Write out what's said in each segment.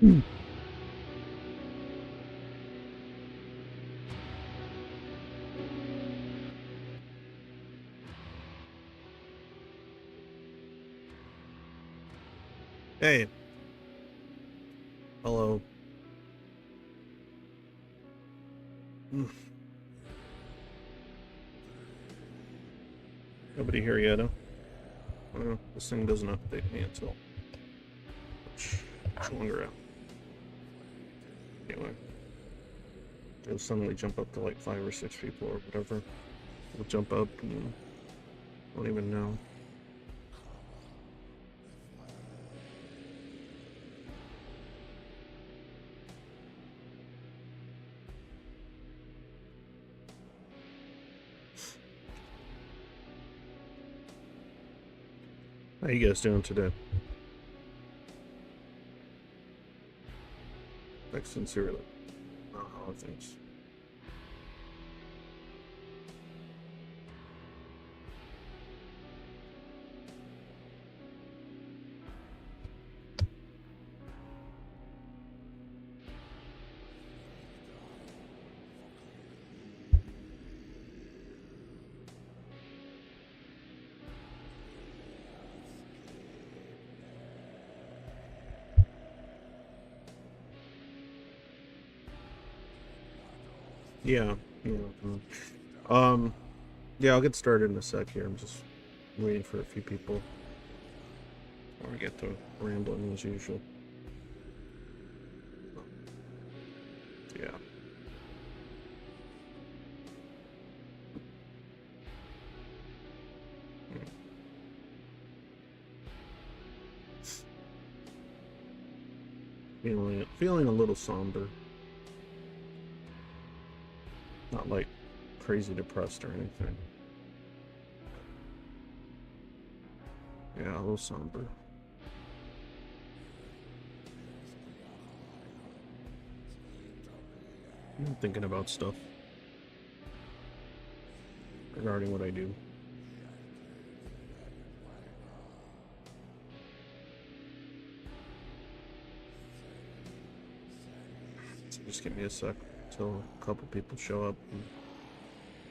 Hey, hello. Mm, Nobody here yet, huh? This thing doesn't update me until much longer out. Anyway, it'll suddenly jump up to like 5 or 6 people or whatever. It'll jump up and I don't even know. How you guys doing today? Like sincerely. How are things? Yeah, yeah. Um, yeah, I'll get started in a sec here. I'm just waiting for a few people before I get to rambling as usual. Yeah. Feeling a little somber. Not like crazy depressed or anything. Yeah, a little somber. I'm thinking about stuff regarding what I do. So just give me a sec till a couple people show up and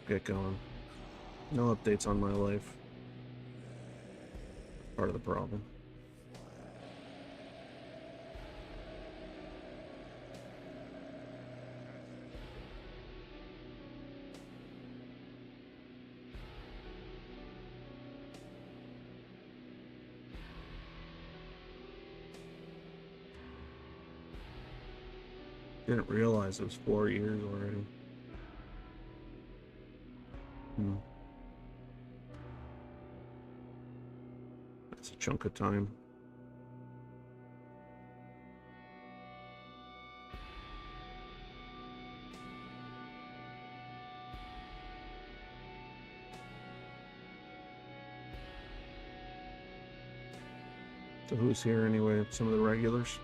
get going. No updates on my life. Part of the problem. Didn't realize it was 4 years already. Hmm. That's a chunk of time. So who's here anyway? Some of the regulars?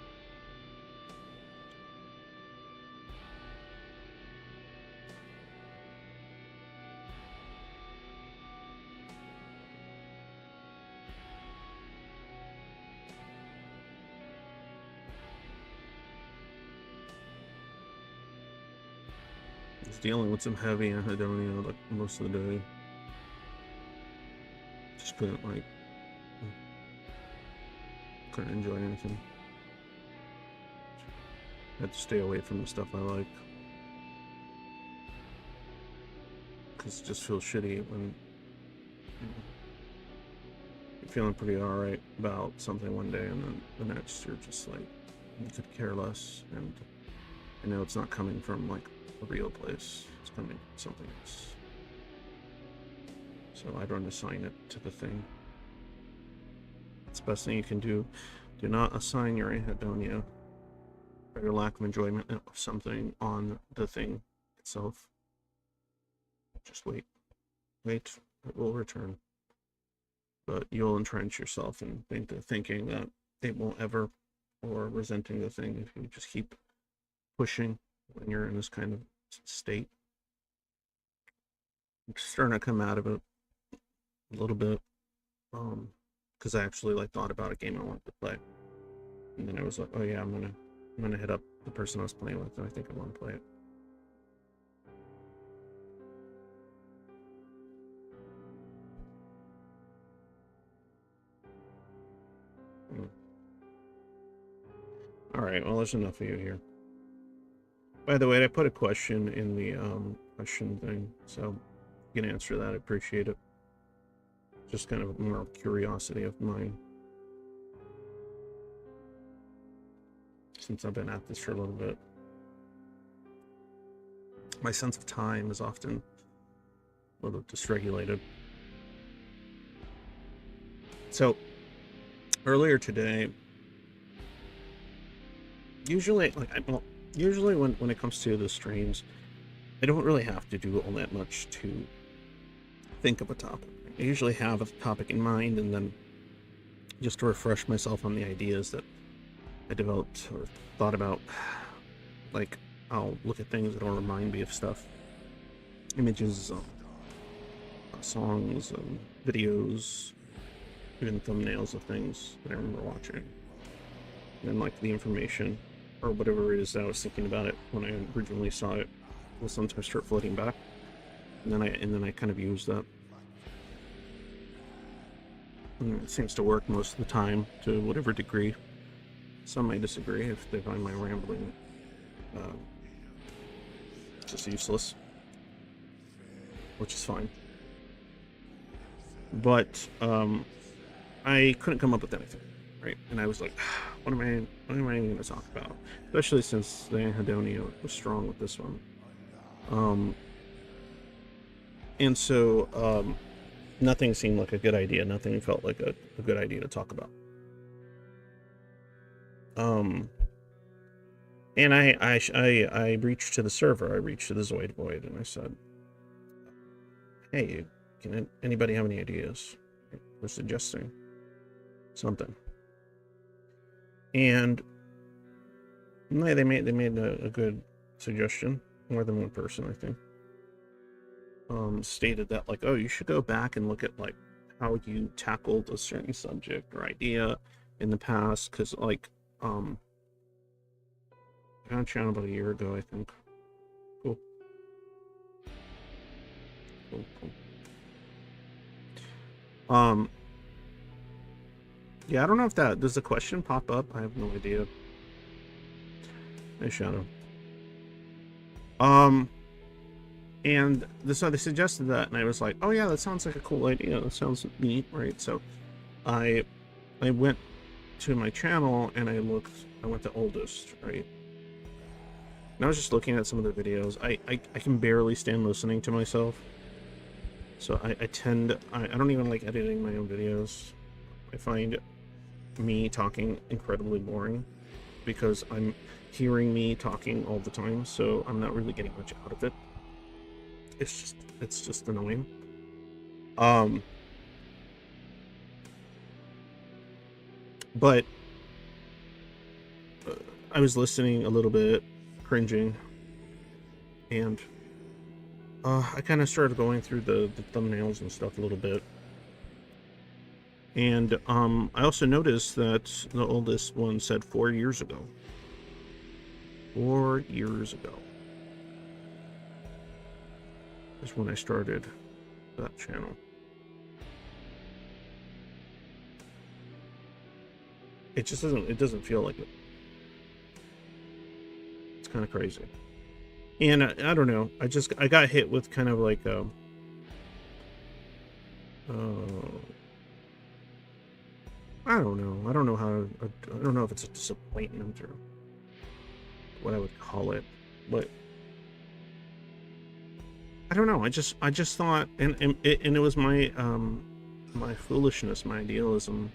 Just dealing with some heavy anhedonia like most of the day. Just couldn't enjoy anything. Had to stay away from the stuff I like. Because it just feels shitty when you're feeling pretty alright about something one day and then the next you're just like, you could care less. And I know it's not coming from like a real place, it's coming from something else. So I don't assign it to the thing. It's the best thing you can do. Do not assign your anhedonia or your lack of enjoyment of something on the thing itself. Just wait. Wait, it will return. But you'll entrench yourself in thinking that it won't ever, or resenting the thing if you just keep pushing when you're in this kind of state. I'm starting to come out of it a little bit, because I actually like thought about a game I wanted to play, and then I was like, oh yeah, I'm gonna I'm gonna hit up the person I was playing with, and I think I want to play it. All right, well, there's enough of you here. By the way, I put a question in the question thing, so you can answer that. I appreciate it. Just kind of more curiosity of mine, since I've been at this for a little bit. My sense of time is often a little dysregulated. So earlier today, usually when it comes to the streams, I don't really have to do all that much to think of a topic. I usually have a topic in mind, and then just to refresh myself on the ideas that I developed or thought about, like I'll look at things that'll remind me of stuff, images, songs, videos, even thumbnails of things that I remember watching, and like the information or whatever it is that I was thinking about it when I originally saw it will sometimes start floating back, and then I kind of use that. And it seems to work most of the time, to whatever degree. Some may disagree if they find my rambling just useless, which is fine. But I couldn't come up with anything, right? And I was like, what am I even going to talk about? Especially since the anhedonia was strong with this one. And so nothing seemed like a good idea. Nothing felt like a good idea to talk about. And I reached to the server. I reached to the Zoid Void, and I said, "Hey, can anybody have any ideas for suggesting something?" And they made a good suggestion. More than one person, I think, stated that, like, oh, you should go back and look at like how you tackled a certain subject or idea in the past, because like I got a channel about a year ago, I think. Cool. Yeah, I don't know if that does the question pop up. I have no idea. Hey, Shadow. And so they suggested that, and I was like, oh yeah, that sounds like a cool idea. That sounds neat, right? So I went to my channel and I went to oldest, right? And I was just looking at some of the videos. I can barely stand listening to myself. So I don't even like editing my own videos. I find me talking incredibly boring because I'm hearing me talking all the time, so I'm not really getting much out of it. It's just annoying. But I was listening a little bit, cringing, and I kind of started going through the thumbnails and stuff a little bit. And I also noticed that the oldest one said 4 years ago. 4 years ago is when I started that channel. It just doesn't feel like it. It's kind of crazy. And I don't know, I got hit with kind of like I don't know if it's a disappointment or what I would call it, but I don't know. I just thought, and it was my my foolishness, my idealism,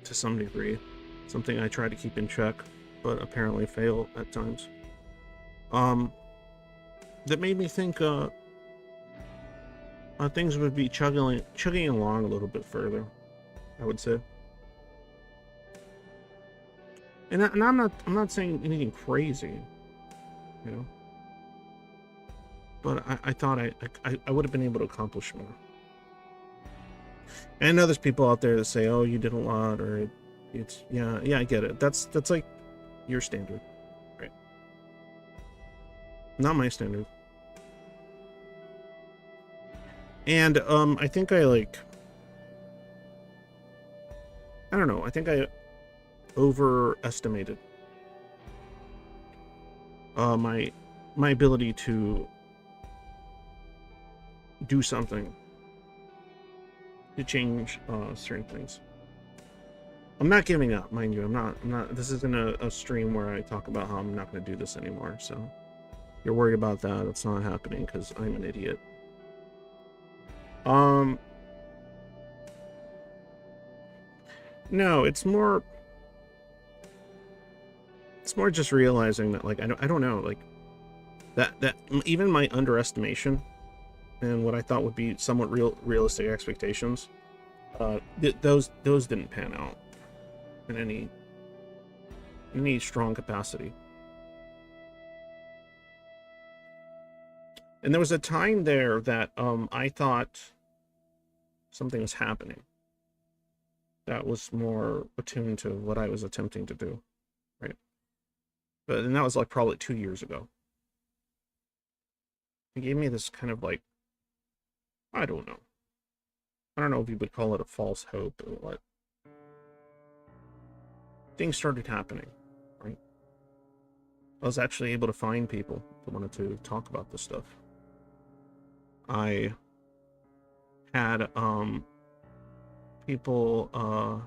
to some degree, something I try to keep in check, but apparently fail at times. That made me think things would be chugging along a little bit further, I would say. And I'm not saying anything crazy, you know. But I thought I would have been able to accomplish more. And I know there's people out there that say, "Oh, you did a lot," or It's yeah, I get it. That's like your standard, right? Not my standard. And I think I don't know. I think I overestimated my ability to do something to change certain things. I'm not giving up, mind you. I'm not. This isn't a stream where I talk about how I'm not going to do this anymore. So if you're worried about that, it's not happening because I'm an idiot. No, it's more just realizing that like I don't know, like that even my underestimation and what I thought would be somewhat realistic expectations, those didn't pan out in any strong capacity. And there was a time there that I thought something was happening that was more attuned to what I was attempting to do, right? And that was like probably 2 years ago. It gave me this kind of like, I don't know if you would call it a false hope or what. Things started happening, right? I was actually able to find people that wanted to talk about this stuff. I had people I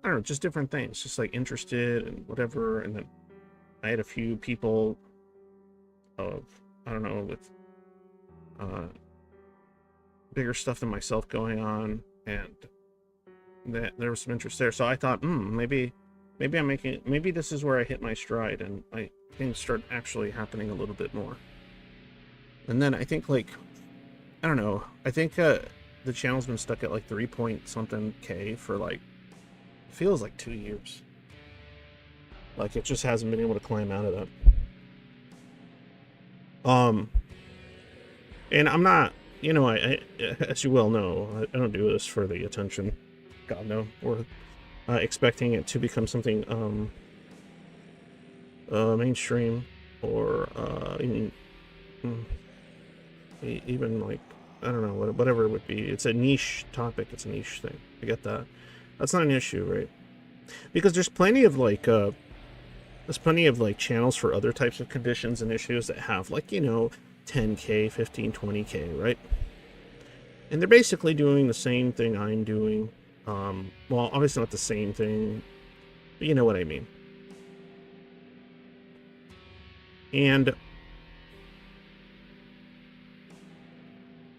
don't know, just different things, just like interested and whatever. And then I had a few people of, I don't know, with bigger stuff than myself going on, and there was some interest there. So I thought, maybe this is where I hit my stride and things start actually happening a little bit more. And then I think like, I don't know, I think the channel's been stuck at like 3 point something K for like, feels like 2 years. Like it just hasn't been able to climb out of that. And I'm not, you know, I as you well know, I don't do this for the attention. God no, or expecting it to become something mainstream or even like, I don't know, whatever it would be. It's a niche topic. It's a niche thing. I get that. That's not an issue, right? Because there's plenty of channels for other types of conditions and issues that have like, you know, 10K, 15, 20K, right? And they're basically doing the same thing I'm doing. Well, obviously not the same thing, but you know what I mean. And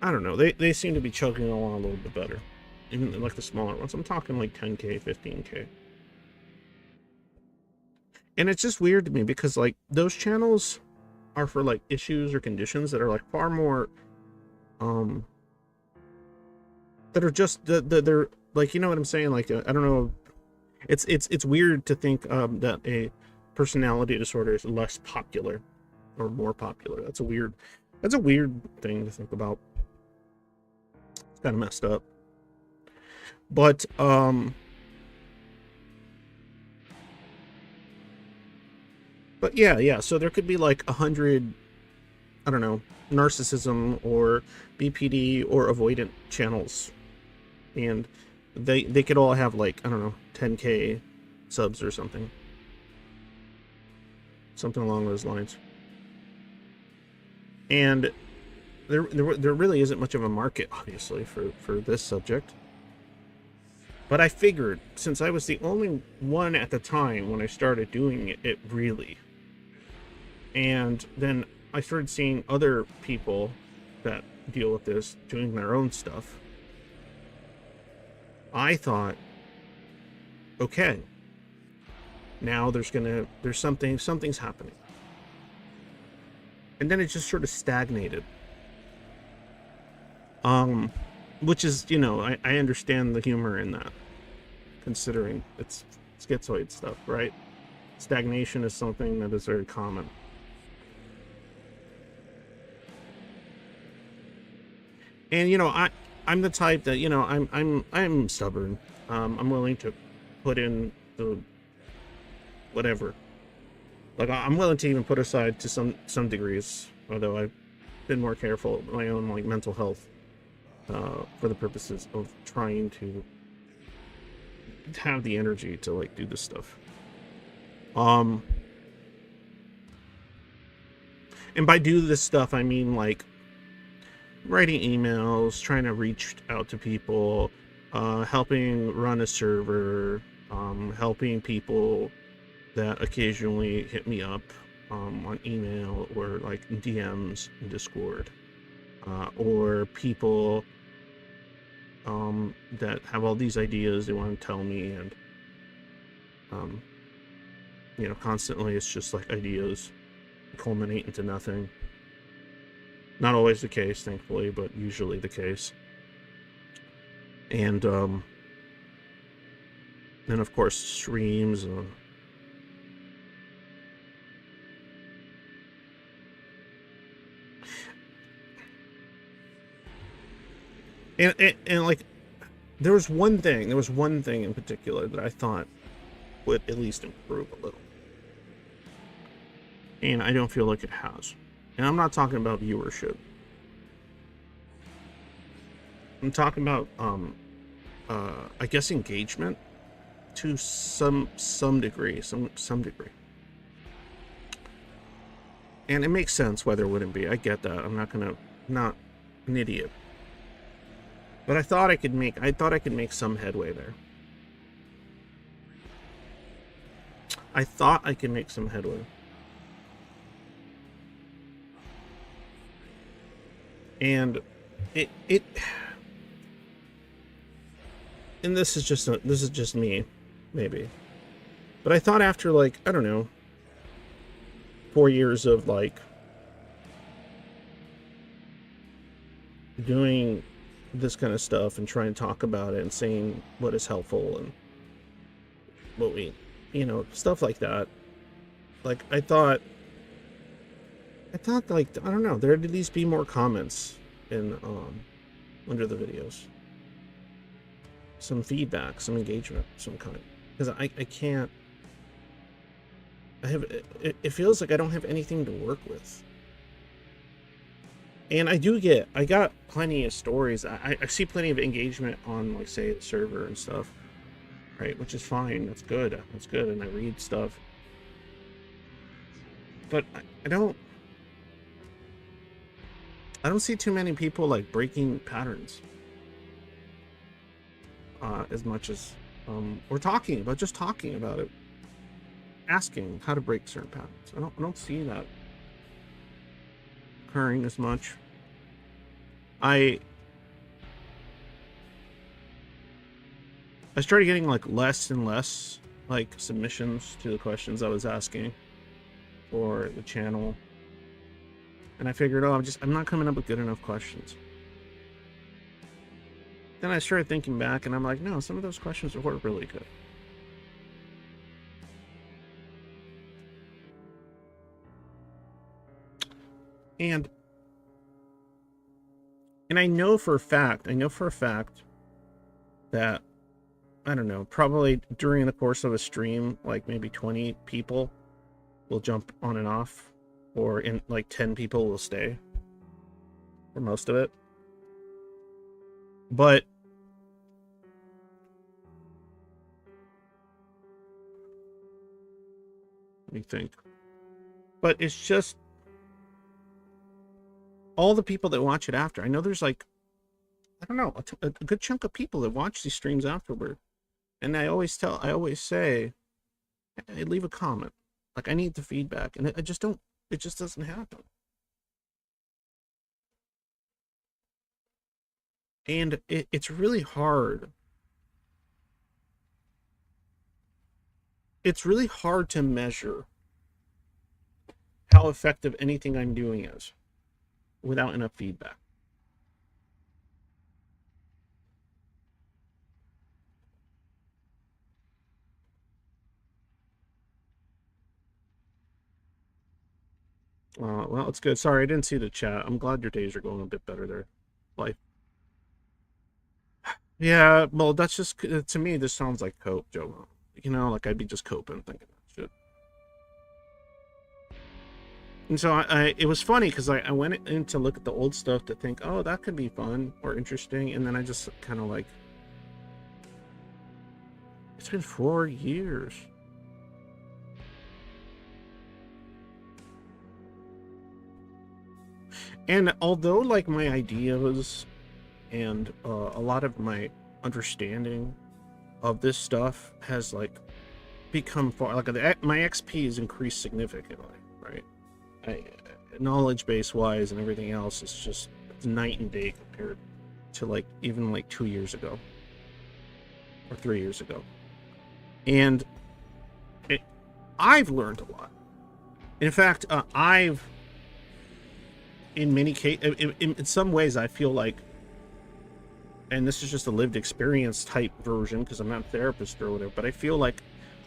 I don't know, they seem to be chugging along a little bit better. Even like the smaller ones. I'm talking like 10K, 15K. And it's just weird to me because like those channels are for like issues or conditions that are like far more that are just they're like, you know what I'm saying, like I don't know, it's weird to think that a personality disorder is less popular or more popular. That's a weird thing to think about. It's kind of messed up. But yeah, so there could be like 100, I don't know, narcissism or BPD or avoidant channels, and they could all have like, I don't know, 10K subs or something along those lines. And there really isn't much of a market, obviously, for this subject. But I figured, since I was the only one at the time when I started doing it really, and then I started seeing other people that deal with this doing their own stuff, I thought, okay, now something's happening. And then it just sort of stagnated. Which is, you know, I understand the humor in that, considering it's schizoid stuff, right? Stagnation is something that is very common. And, you know, I'm the type that, you know, I'm stubborn. I'm willing to put in the whatever. Like, I'm willing to even put aside to some degrees, although I've been more careful of my own, like, mental health for the purposes of trying to have the energy to, like, do this stuff. And by do this stuff, I mean, like, writing emails, trying to reach out to people, helping run a server, helping people that occasionally hit me up on email or like DMs in Discord, or people that have all these ideas they want to tell me, and you know, constantly it's just like ideas culminate into nothing. Not always the case, thankfully, but usually the case. And then of course streams. And like, there was one thing in particular that I thought would at least improve a little, and I don't feel like it has. And I'm not talking about viewership. I'm talking about I guess engagement to some degree, some degree. And it makes sense why there wouldn't be. I get that. I'm not an idiot. But I thought I could make some headway there. I thought I could make some headway. And and this is just me, maybe. But I thought after, like, I don't know, 4 years of like doing this kind of stuff and trying to talk about it and saying what is helpful and what we, you know, stuff like that. Like, I thought like, I don't know, there'd at least be more comments in under the videos, some feedback, some engagement of some kind, because I can't. It feels like I don't have anything to work with. And I got plenty of stories. I see plenty of engagement on, like, say, the server and stuff, right? Which is fine. That's good. That's good. And I read stuff. But I don't see too many people, like, breaking patterns. As much as we're talking about it. Asking how to break certain patterns. I don't see that occurring as much. I started getting, like, less and less, like, submissions to the questions I was asking for the channel, and I figured, oh, I'm not coming up with good enough questions. Then I started thinking back, and I'm like, no, some of those questions were really good. And I know for a fact that, I don't know, probably during the course of a stream, like, maybe 20 people will jump on and off, or in, like, 10 people will stay for most of it. But let me think. But it's just all the people that watch it after. I know there's, like, I don't know, a good chunk of people that watch these streams afterward. And I always say, hey, leave a comment. Like, I need the feedback. And it just doesn't happen. And it's really hard. It's really hard to measure how effective anything I'm doing is without enough feedback. Well, it's good. Sorry, I didn't see the chat. I'm glad your days are going a bit better there. Life. Yeah, well, that's just, to me, this sounds like cope, Joe. you know, like I'd be just coping, thinking shit. And so it was funny because I went in to look at the old stuff to think, oh, that could be fun or interesting, and then I just kind of like, it's been 4 years. And although like my ideas and a lot of my understanding of this stuff has like become far, like my XP has increased significantly, right? Knowledge base wise and everything else is just night and day compared to like even like 2 years ago or 3 years ago. And I've learned a lot. In fact, I've, in many cases, in some ways, I feel like, and this is just a lived experience type version because I'm not a therapist or whatever, but I feel like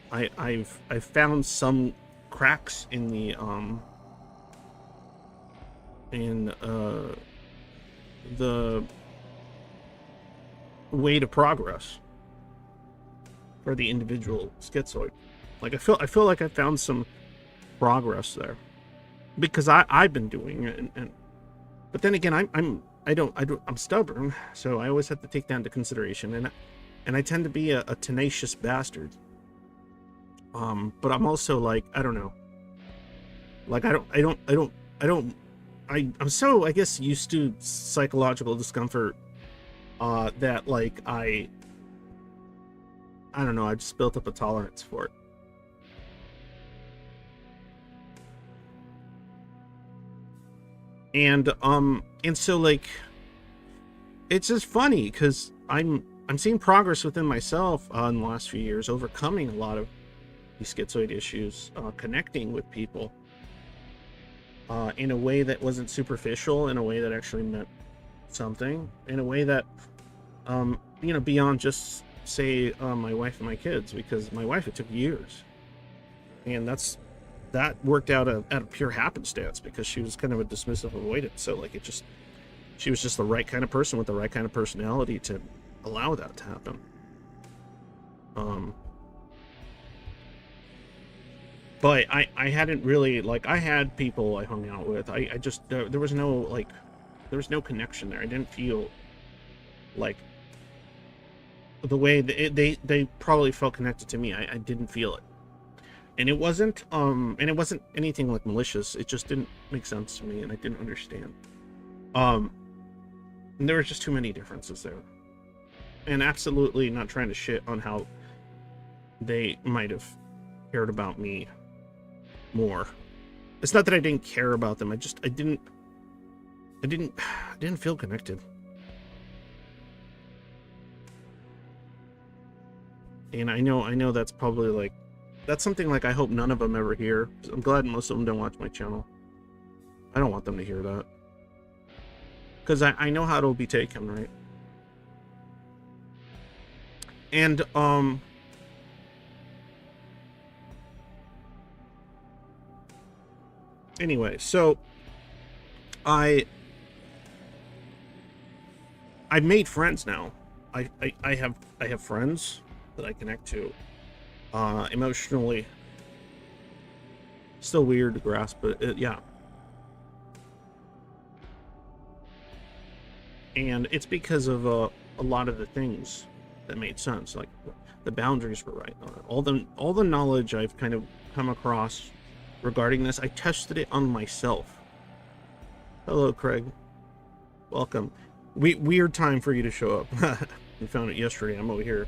I've found some cracks in the way to progress for the individual schizoid. Like I feel like I found some progress there because I've been doing it, and but then again I'm stubborn, so I always have to take that into consideration, and I tend to be a tenacious bastard. But I'm also like, I don't know, like I'm so, I guess, used to psychological discomfort that like I don't know, I just built up a tolerance for it. And so like it's just funny because I'm seeing progress within myself in the last few years, overcoming a lot of these schizoid issues, connecting with people in a way that wasn't superficial, in a way that actually meant something, in a way that you know, beyond just say my wife and my kids, because my wife, it took years, and that worked out out of pure happenstance because she was kind of a dismissive avoidant. So like she was just the right kind of person with the right kind of personality to allow that to happen. But I hadn't really, like, I had people I hung out with. I just, there was no, like, there was no connection there. I didn't feel like the way they probably felt connected to me. I didn't feel it. And it wasn't anything like malicious. It just didn't make sense to me, and I didn't understand. And there were just too many differences there. And absolutely not trying to shit on how they might have cared about me more. It's not that I didn't care about them. I didn't feel connected. And I know that's probably like, that's something like I hope none of them ever hear. I'm glad most of them don't watch my channel. I don't want them to hear that. Because I know how it'll be taken, right? And, anyway, so I've made friends now. I have friends that I connect to emotionally. Still weird to grasp, but yeah. And it's because of a lot of the things that made sense, like the boundaries were right. All the knowledge I've kind of come across regarding this, I tested it on myself. Hello, Craig. Welcome. Weird time for you to show up. We found it yesterday. I'm over here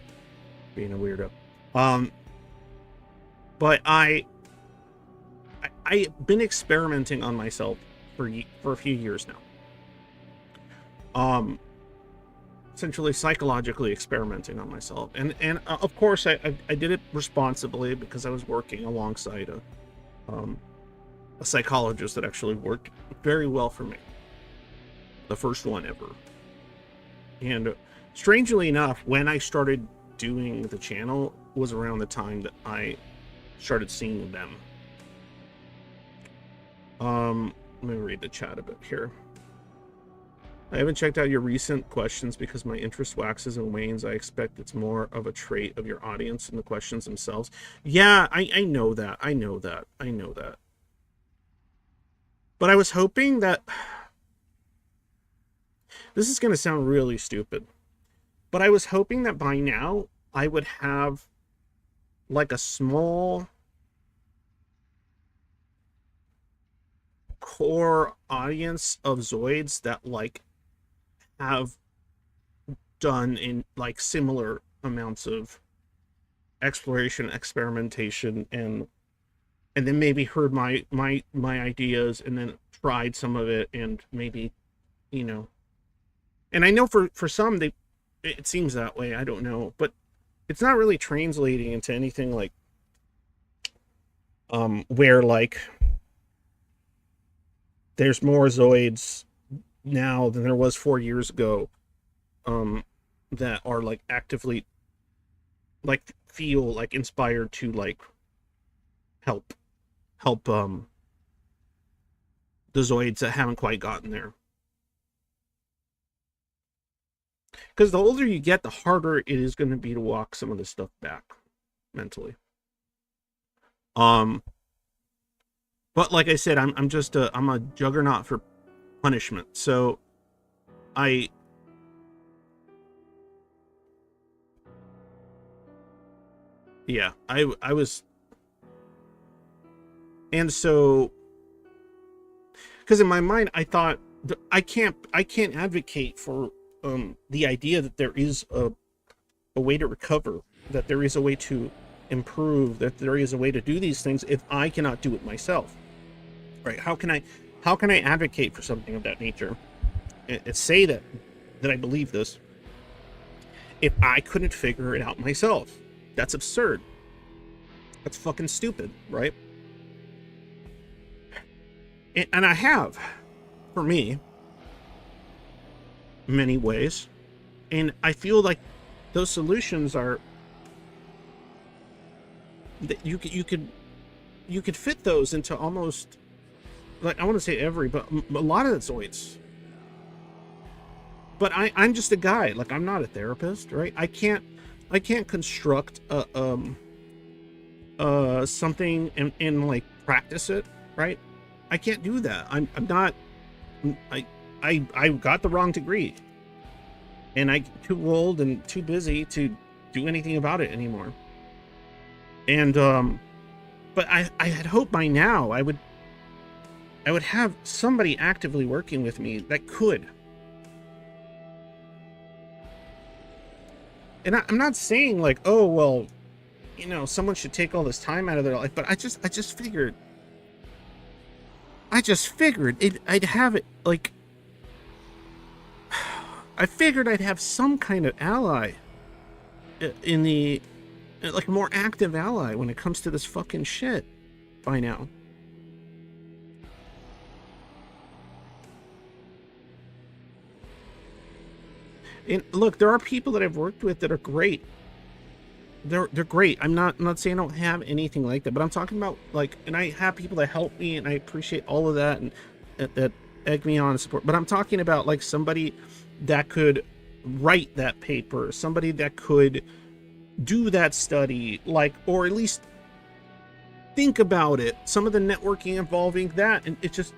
being a weirdo. But I've been experimenting on myself for a few years now. Essentially psychologically experimenting on myself, and of course I did it responsibly because I was working alongside a psychologist that actually worked very well for me, the first one ever. And strangely enough, when I started doing the channel was around the time that I started seeing them. Let me read the chat a bit here. I haven't checked out your recent questions because my interest waxes and wanes. I expect it's more of a trait of your audience than the questions themselves. Yeah, I know that. I know that. I know that. But I was hoping that... This is going to sound really stupid. But I was hoping that by now I would have like a small core audience of Zoids that like have done in like similar amounts of exploration, experimentation, and then maybe heard my ideas and then tried some of it, and maybe, you know, and I know for some it seems that way, I don't know, but it's not really translating into anything like where like there's more Zoids now than there was 4 years ago that are like actively like feel like inspired to like help the Zoids that haven't quite gotten there. Because the older you get, the harder it is going to be to walk some of this stuff back mentally. But like I said, I'm a juggernaut for punishment. So I was, and so because in my mind I thought I can't advocate for the idea that there is a way to recover, that there is a way to improve, that there is a way to do these things if I cannot do it myself, right? How can I advocate for something of that nature and say that I believe this if I couldn't figure it out myself? That's absurd. That's fucking stupid, right? And I have, for me, many ways, and I feel like those solutions are that you could fit those into almost, like, I want to say every, but a lot of the Zoids. But I'm just a guy, like, I'm not a therapist, right? I can't construct something and like practice it, right? I can't do that. I'm not, I got the wrong degree, and I'm too old and too busy to do anything about it anymore. And but I had hoped by now I would have somebody actively working with me that could. And I'm not saying like, oh well, you know, someone should take all this time out of their life, but I just figured I'd have it like, I figured I'd have some kind of ally in the, like, a more active ally when it comes to this fucking shit by now. And look, there are people that I've worked with that are great. They're great. I'm not saying I don't have anything like that, but I'm talking about like, and I have people that help me, and I appreciate all of that, and that egg me on and support. But I'm talking about like somebody that could write that paper, somebody that could do that study, like, or at least think about it, some of the networking involving that, and it's just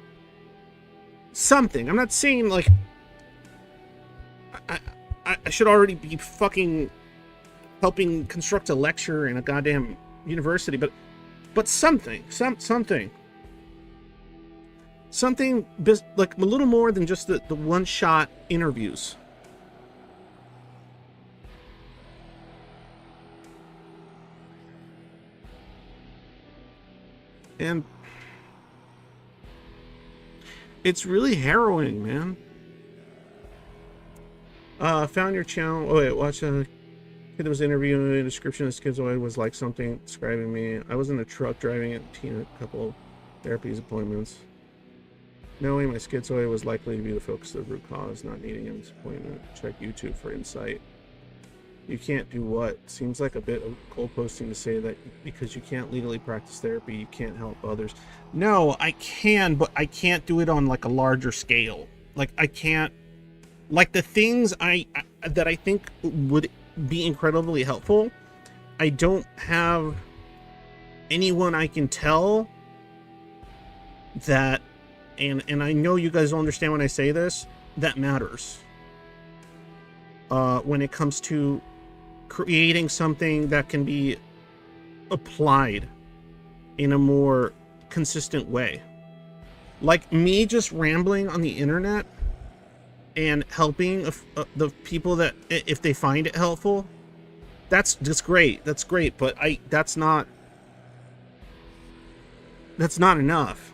something. I'm not saying like I should already be fucking helping construct a lecture in a goddamn university, but something like a little more than just the one-shot interviews. And it's really harrowing, man. Found your channel. Oh wait, watch a kid that was interviewing me. The description of schizoid was like something describing me. I was in a truck driving at a couple therapies appointments. Knowing my schizoid was likely to be the focus of the root cause, not needing an appointment. Check YouTube for insight. You can't do what? Seems like a bit of goalposting to say that because you can't legally practice therapy, you can't help others. No, I can, but I can't do it on like a larger scale. Like I can't like the things that I think would be incredibly helpful, I don't have anyone I can tell that, and I know you guys will understand when I say this, that matters. When it comes to creating something that can be applied in a more consistent way. Like me just rambling on the internet and helping the people that, if they find it helpful, that's great. That's great, but that's not enough.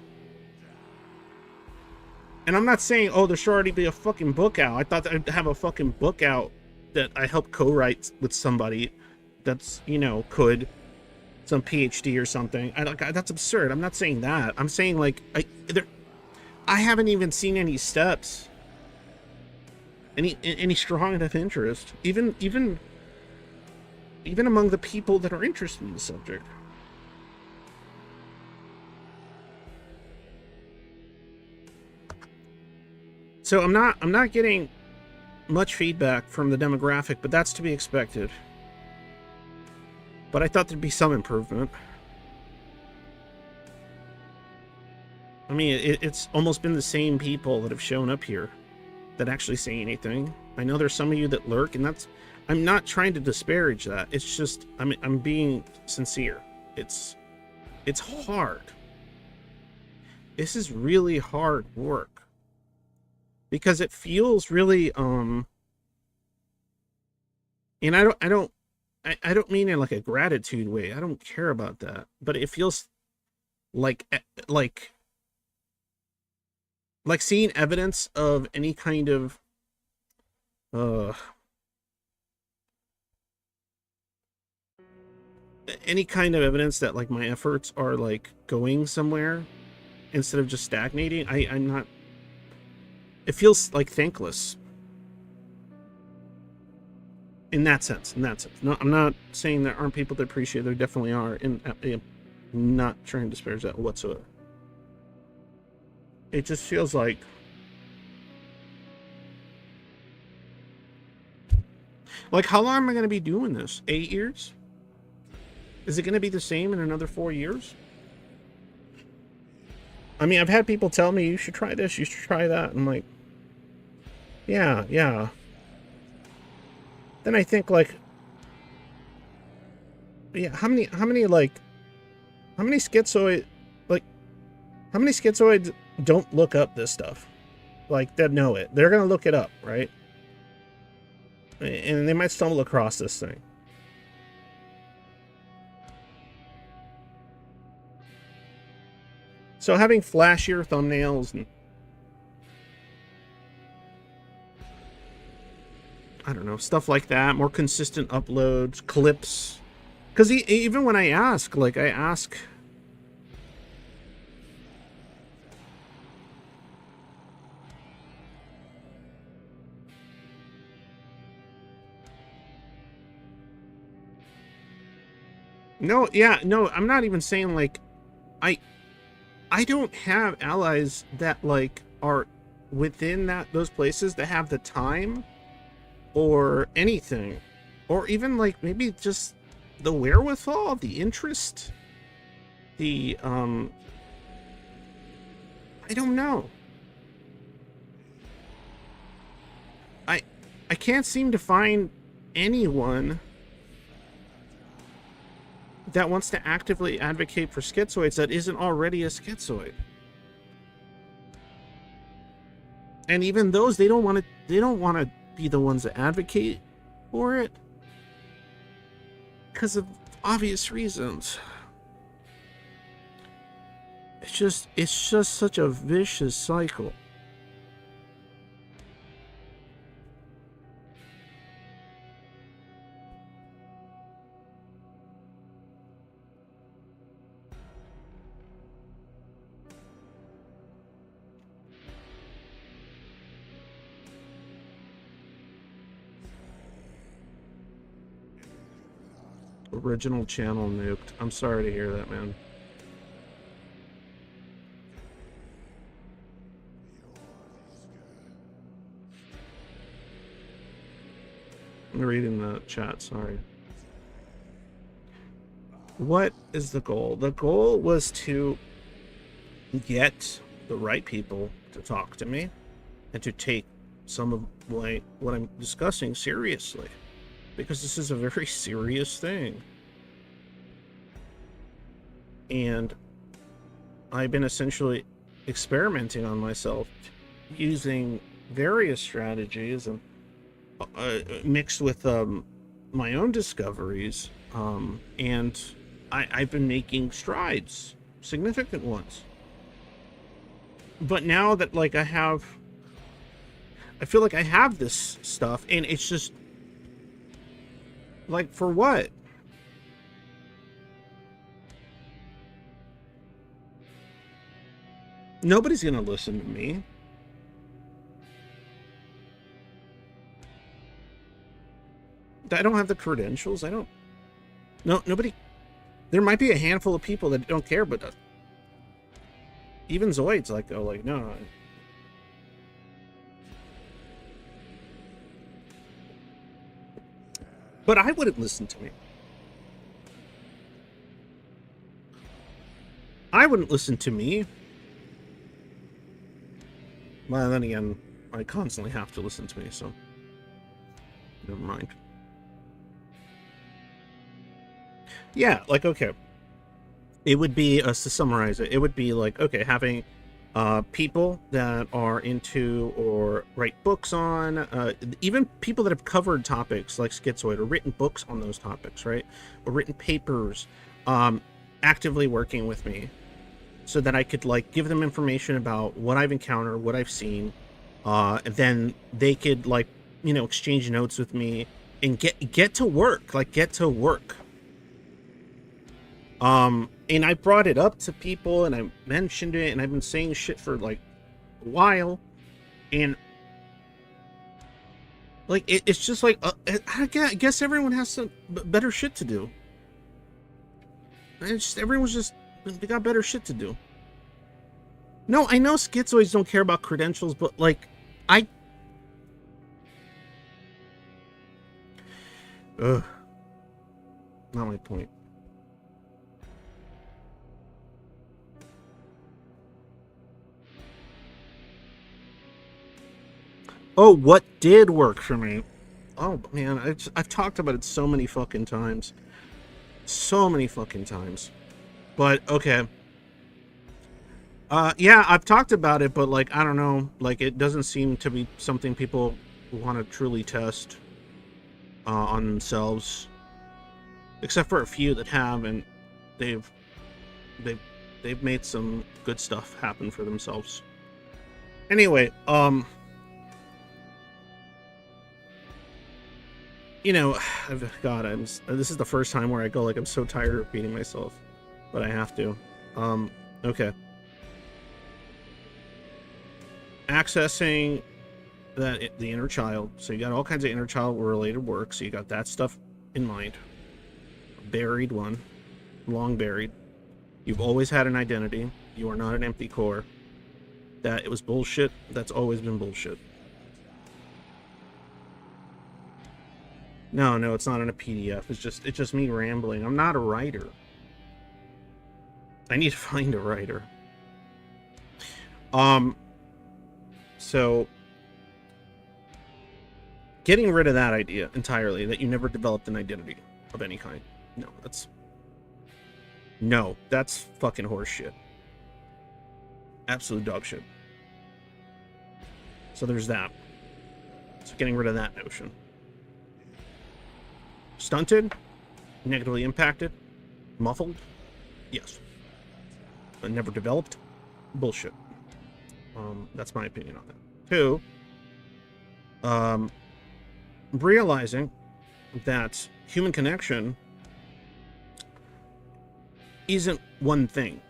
And I'm not saying, oh, there should already be a fucking book out. I thought that I'd have a fucking book out that I helped co-write with somebody that's, you know, some PhD or something. That's absurd. I'm not saying that. I'm saying, like, I haven't even seen any steps, any strong enough interest, even among the people that are interested in the subject. So I'm not getting much feedback from the demographic, but that's to be expected. But I thought there'd be some improvement. I mean, it's almost been the same people that have shown up here that actually say anything. I know there's some of you that lurk, and I'm not trying to disparage that. It's just, I'm being sincere. It's hard. This is really hard work. Because it feels really, and I don't mean in like a gratitude way. I don't care about that, but it feels like seeing evidence of any kind of evidence that like my efforts are like going somewhere instead of just stagnating. I'm not. It feels like thankless. In that sense. No, I'm not saying there aren't people that appreciate it. There definitely are. And I'm not trying to disparage that whatsoever. It just feels like how long am I going to be doing this? 8 years? Is it going to be the same in another 4 years? I mean, I've had people tell me, you should try this, you should try that. I'm like, yeah. Then I think like, yeah, how many schizoids don't look up this stuff? Like, they know it. They're going to look it up, right? And they might stumble across this thing. So having flashier thumbnails and I don't know, stuff like that, more consistent uploads, clips. Because even when I ask, no, I'm not even saying like, I don't have allies that like are within those places that have the time or anything, or even like maybe just the wherewithal, the interest, I don't know. I can't seem to find anyone that wants to actively advocate for schizoids that isn't already a schizoid. And even those, they don't want to be the ones that advocate for it because of obvious reasons. It's just such a vicious cycle. Original channel nuked. I'm sorry to hear that, man. I'm reading the chat, sorry. What is the goal? The goal was to get the right people to talk to me and to take some of what I'm discussing seriously, because this is a very serious thing. And I've been essentially experimenting on myself using various strategies and mixed with my own discoveries, and I've been making strides, significant ones. But now that like I feel like I have this stuff, and it's just like, for what? Nobody's gonna listen to me. I don't have the credentials. I don't. No, nobody. There might be a handful of people that don't care, but even Zoids like go like, no. But I wouldn't listen to me. I wouldn't listen to me. Well, then again, I constantly have to listen to me, so never mind. Yeah, like, okay. It would be, to summarize it, it would be like, okay, having people that are into or write books on, even people that have covered topics like schizoid or written books on those topics, right? Or written papers, actively working with me so that I could like give them information about what I've encountered, what I've seen, and then they could like, you know, exchange notes with me and get to work, like get to work. And I brought it up to people and I mentioned it, and I've been saying shit for like a while, and like it's just like I guess everyone has some better shit to do. It's just, everyone's just, they got better shit to do. No, I know schizoids don't care about credentials, but like ugh, not my point. Oh, what did work for me? Oh, man, I've talked about it so many fucking times. So many fucking times. But, okay. Yeah, I've talked about it, but, like, I don't know. Like, it doesn't seem to be something people want to truly test on themselves. Except for a few that have, and they've made some good stuff happen for themselves. Anyway, you know, God, this is the first time where I go like, I'm so tired of repeating myself, but I have to. Okay. Accessing the inner child. So you got all kinds of inner child related work. So you got that stuff in mind. Buried one, long buried. You've always had an identity. You are not an empty core. That it was bullshit. That's always been bullshit. No, it's not in a PDF. It's just me rambling. I'm not a writer. I need to find a writer. So getting rid of that idea entirely, that you never developed an identity of any kind. No, that's fucking horseshit. Absolute dog shit. So there's that. So getting rid of that notion. Stunted, negatively impacted, muffled, yes. But never developed, bullshit. That's my opinion on that. 2, realizing that human connection isn't one thing.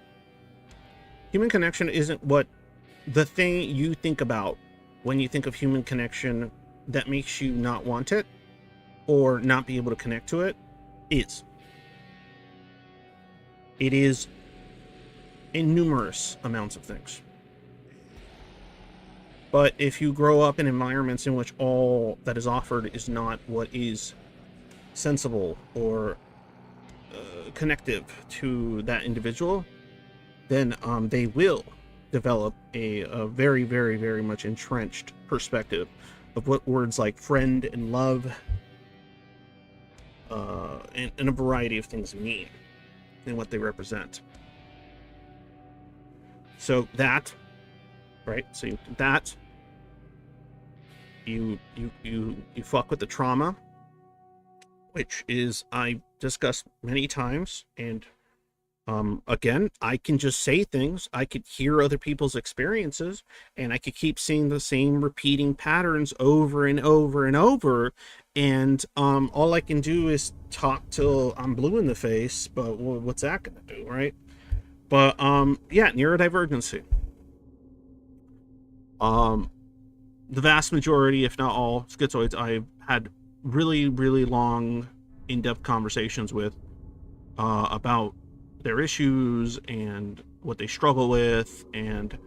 Human connection isn't what the thing you think about when you think of human connection that makes you not want it or not be able to connect to it is. It is in numerous amounts of things. But if you grow up in environments in which all that is offered is not what is sensible or connective to that individual, then they will develop a very, very, very much entrenched perspective of what words like friend and love and a variety of things mean and what they represent. So that, right? So you fuck with the trauma, which is I discussed many times, and again, I can just say things, I could hear other people's experiences, and I could keep seeing the same repeating patterns over and over and over, and all I can do is talk till I'm blue in the face, but what's that gonna do, right? But yeah, neurodivergency. The vast majority, if not all, schizoids I've had really, really long, in-depth conversations with about their issues and what they struggle with, and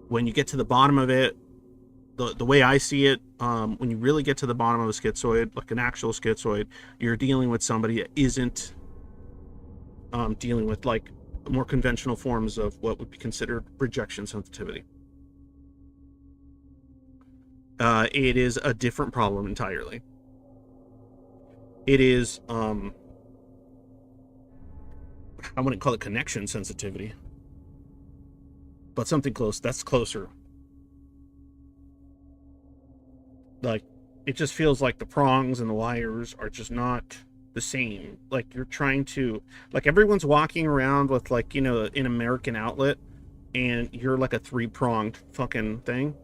when you get to the bottom of it, the way I see it, when you really get to the bottom of a schizoid, like an actual schizoid, you're dealing with somebody that isn't dealing with like more conventional forms of what would be considered rejection sensitivity. It is a different problem entirely. It is I wouldn't call it connection sensitivity, but something close. That's closer. Like, it just feels like the prongs and the wires are just not the same. Like, you're trying to, like, everyone's walking around with, like, you know, an American outlet, and you're like a three-pronged fucking thing,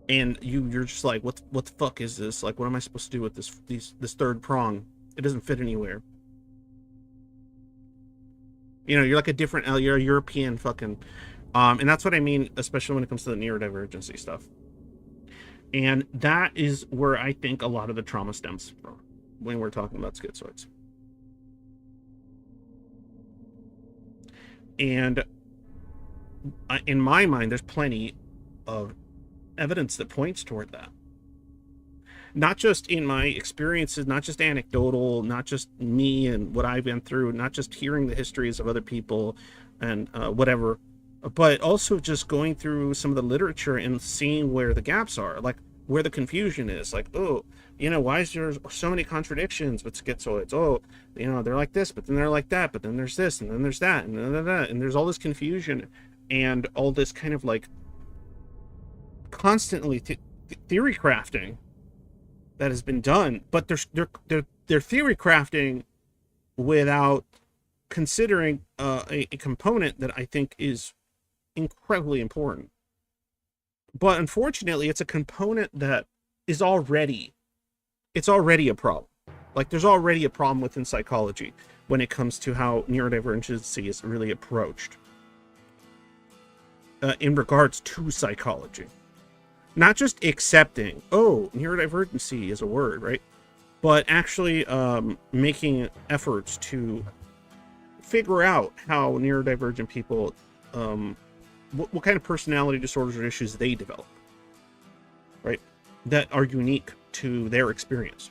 and you're just like, what the fuck is this? Like, what am I supposed to do with this third prong? It doesn't fit anywhere. You know, you're like a different, you're a European fucking, and that's what I mean, especially when it comes to the neurodivergency stuff. And that is where I think a lot of the trauma stems from when we're talking about schizoids. And in my mind, there's plenty of evidence that points toward that. Not just in my experiences, not just anecdotal, not just me and what I've been through, not just hearing the histories of other people and whatever, but also just going through some of the literature and seeing where the gaps are, like where the confusion is. Like, oh, you know, why is there so many contradictions with schizoids? Oh, you know, they're like this, but then they're like that, but then there's this, and then there's that, and there's all this confusion and all this kind of like constantly theory crafting that has been done, but they're theory crafting without considering a component that I think is incredibly important. But unfortunately, it's a component that is already a problem. Like, there's already a problem within psychology when it comes to how neurodivergency is really approached in regards to psychology. Not just accepting, oh, neurodivergency is a word, right? But actually making efforts to figure out how neurodivergent people, what kind of personality disorders or issues they develop, right? That are unique to their experience.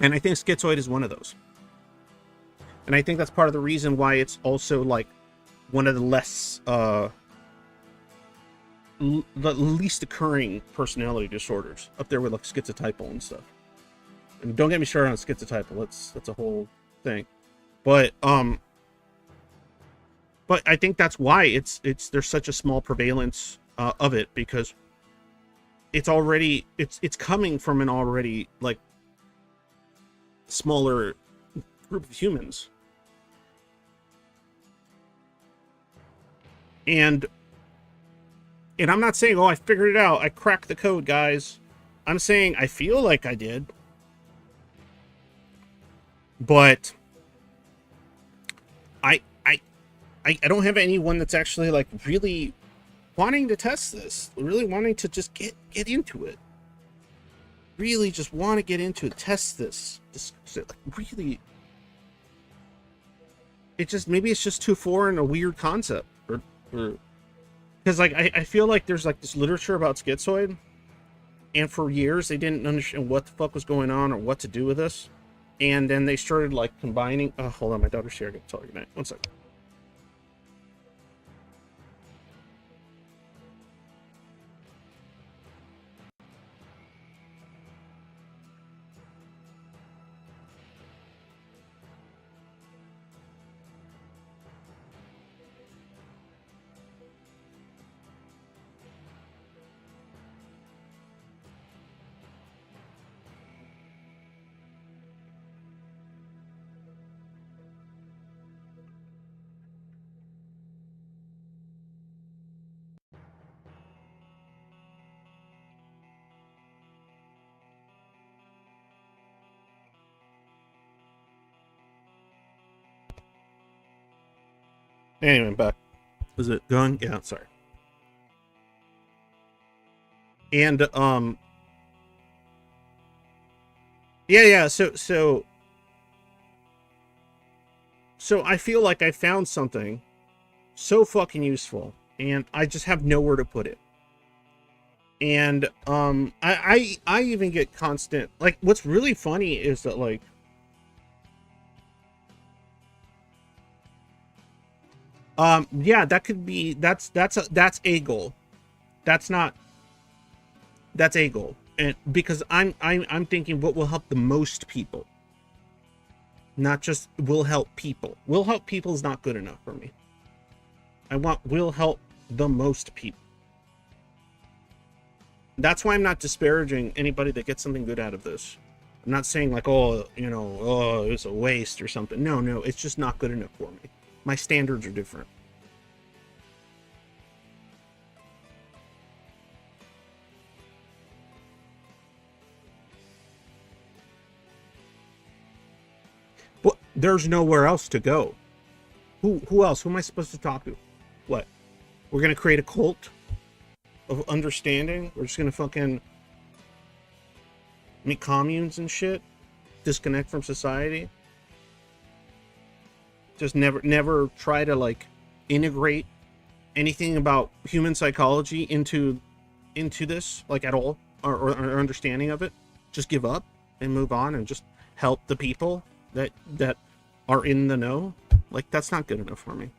And I think schizoid is one of those. And I think that's part of the reason why it's also like one of the less, the least occurring personality disorders, up there with like schizotypal and stuff. And don't get me started on schizotypal. That's a whole thing. But I think that's why there's such a small prevalence of it, because it's coming from an already like smaller group of humans. And I'm not saying, oh, I figured it out, I cracked the code, guys. I'm saying I feel like I did. But I don't have anyone that's actually like really wanting to test this, really wanting to just get into it. Really just want to get into it, test this. Just like really, maybe it's just too foreign, a weird concept, or Because like I feel like there's like this literature about schizoid, and for years they didn't understand what the fuck was going on or what to do with this, and then they started like combining. Oh, hold on, my daughter's here. I gotta tell her goodnight. 1 second. Anyway, I'm back. Is it going? Yeah, sorry. And yeah. So I feel like I found something so fucking useful, and I just have nowhere to put it. And I even get constant, like, what's really funny is that like yeah, that could be, that's a goal. That's not, that's a goal. And because I'm thinking what will help the most people, not just will help people. Will help people is not good enough for me. I want will help the most people. That's why I'm not disparaging anybody that gets something good out of this. I'm not saying like, oh, you know, oh, it's a waste or something. No, it's just not good enough for me. My standards are different. But there's nowhere else to go. Who else? Who am I supposed to talk to? What? We're gonna create a cult of understanding? We're just gonna fucking make communes and shit? Disconnect from society? Just never try to like integrate anything about human psychology into this, like, at all, or understanding of it? Just give up and move on and just help the people that are in the know? Like, that's not good enough for me.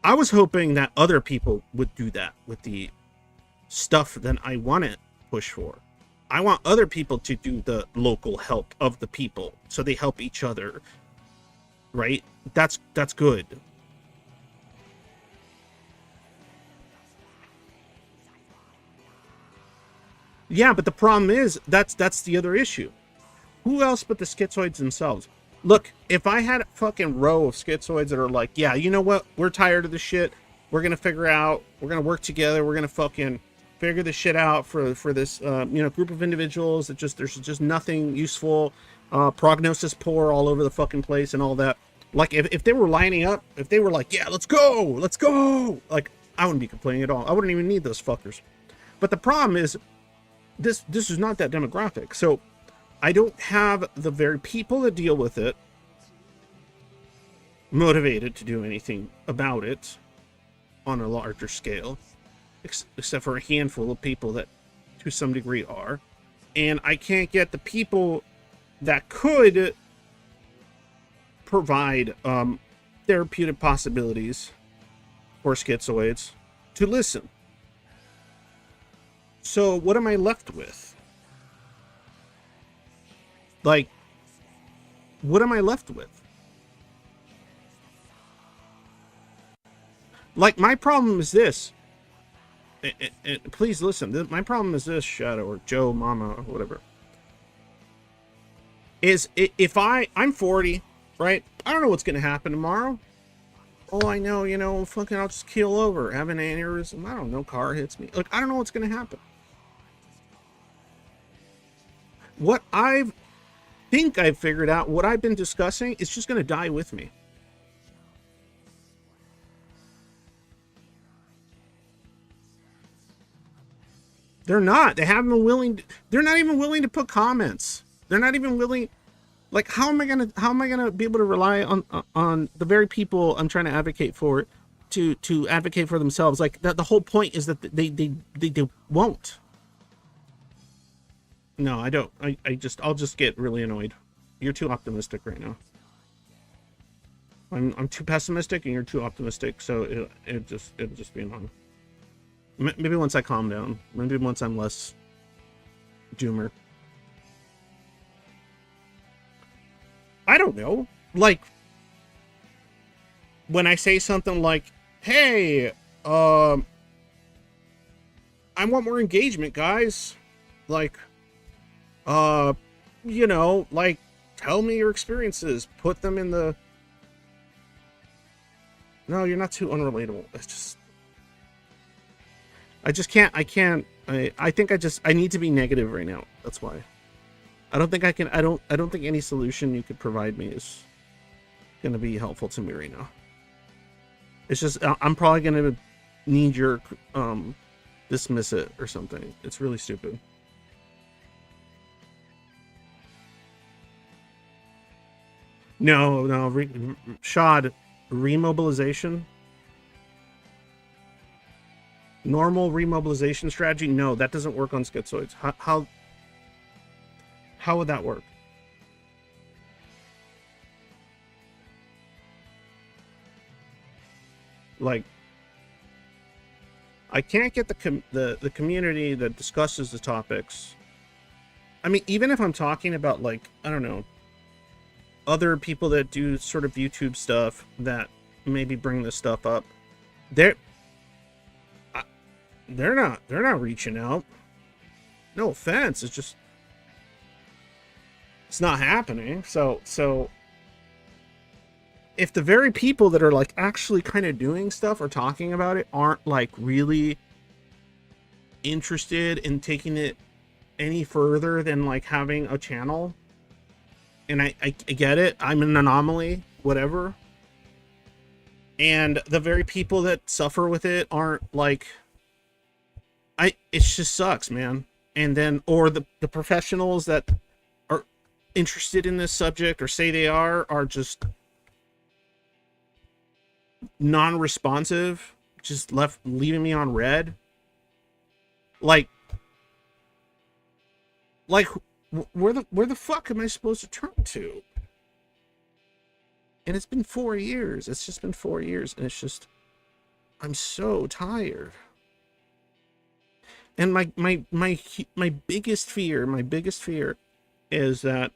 I was hoping that other people would do that with the stuff that I want to push for. I want other people to do the local help of the people, so they help each other, right? That's good. Yeah, but the problem is that's the other issue. Who else but the schizoids themselves? Look, if I had a fucking row of schizoids that are like, yeah, you know what? We're tired of this shit. We're gonna figure out. We're gonna work together. We're gonna fucking figure this shit out for this group of individuals that just, there's just nothing useful. Prognosis poor all over the fucking place and all that. Like, if they were lining up, if they were like, yeah, let's go, like, I wouldn't be complaining at all. I wouldn't even need those fuckers. But the problem is, this is not that demographic. So I don't have the very people that deal with it motivated to do anything about it on a larger scale, except for a handful of people that to some degree are. And I can't get the people that could provide therapeutic possibilities for schizoids to listen. So what am I left with? Like, what am I left with? Like, my problem is this. Please listen. My problem is this, Shadow, or Joe, Mama, or whatever. Is if I'm 40, right? I don't know what's going to happen tomorrow. All I know, fucking I'll just keel over, have an aneurysm. I don't know, car hits me. Like, I don't know what's going to happen. What I've figured out, what I've been discussing, is just going to die with me. They're not. They haven't been willing. They're not even willing to put comments. They're not even willing. Like, how am I gonna be able to rely on the very people I'm trying to advocate for to advocate for themselves. Like the whole point is that they won't. No, I don't. I'll just get really annoyed. You're too optimistic right now. I'm too pessimistic and you're too optimistic, so it'll just be annoying. Maybe once I calm down. Maybe once I'm less doomer. I don't know. Like, when I say something like, hey, I want more engagement, guys. Like, you know, like, tell me your experiences. Put them in the... No, you're not too unrelatable. It's just... I think I need to be negative right now. That's why. I don't think I can... I don't think any solution you could provide me is going to be helpful to me right now. It's just, I'm probably going to knee-jerk dismiss it or something. It's really stupid. No, Shad, remobilization? Normal remobilization strategy? No, that doesn't work on schizoids. How would that work? Like, I can't get the community that discusses the topics. I mean, even if I'm talking about, like, I don't know, other people that do sort of YouTube stuff that maybe bring this stuff up, they're not reaching out. No offense, it's just, it's not happening. So if the very people that are like actually kind of doing stuff or talking about it aren't like really interested in taking it any further than like having a channel, and I get it, I'm an anomaly, whatever, and the very people that suffer with it aren't like, it just sucks, man. And then, or the professionals that are interested in this subject or say they are just non-responsive, just leaving me on red. Like where the fuck am I supposed to turn to? And it's been 4 years. It's just been 4 years, and it's just, I'm so tired. And my biggest fear is that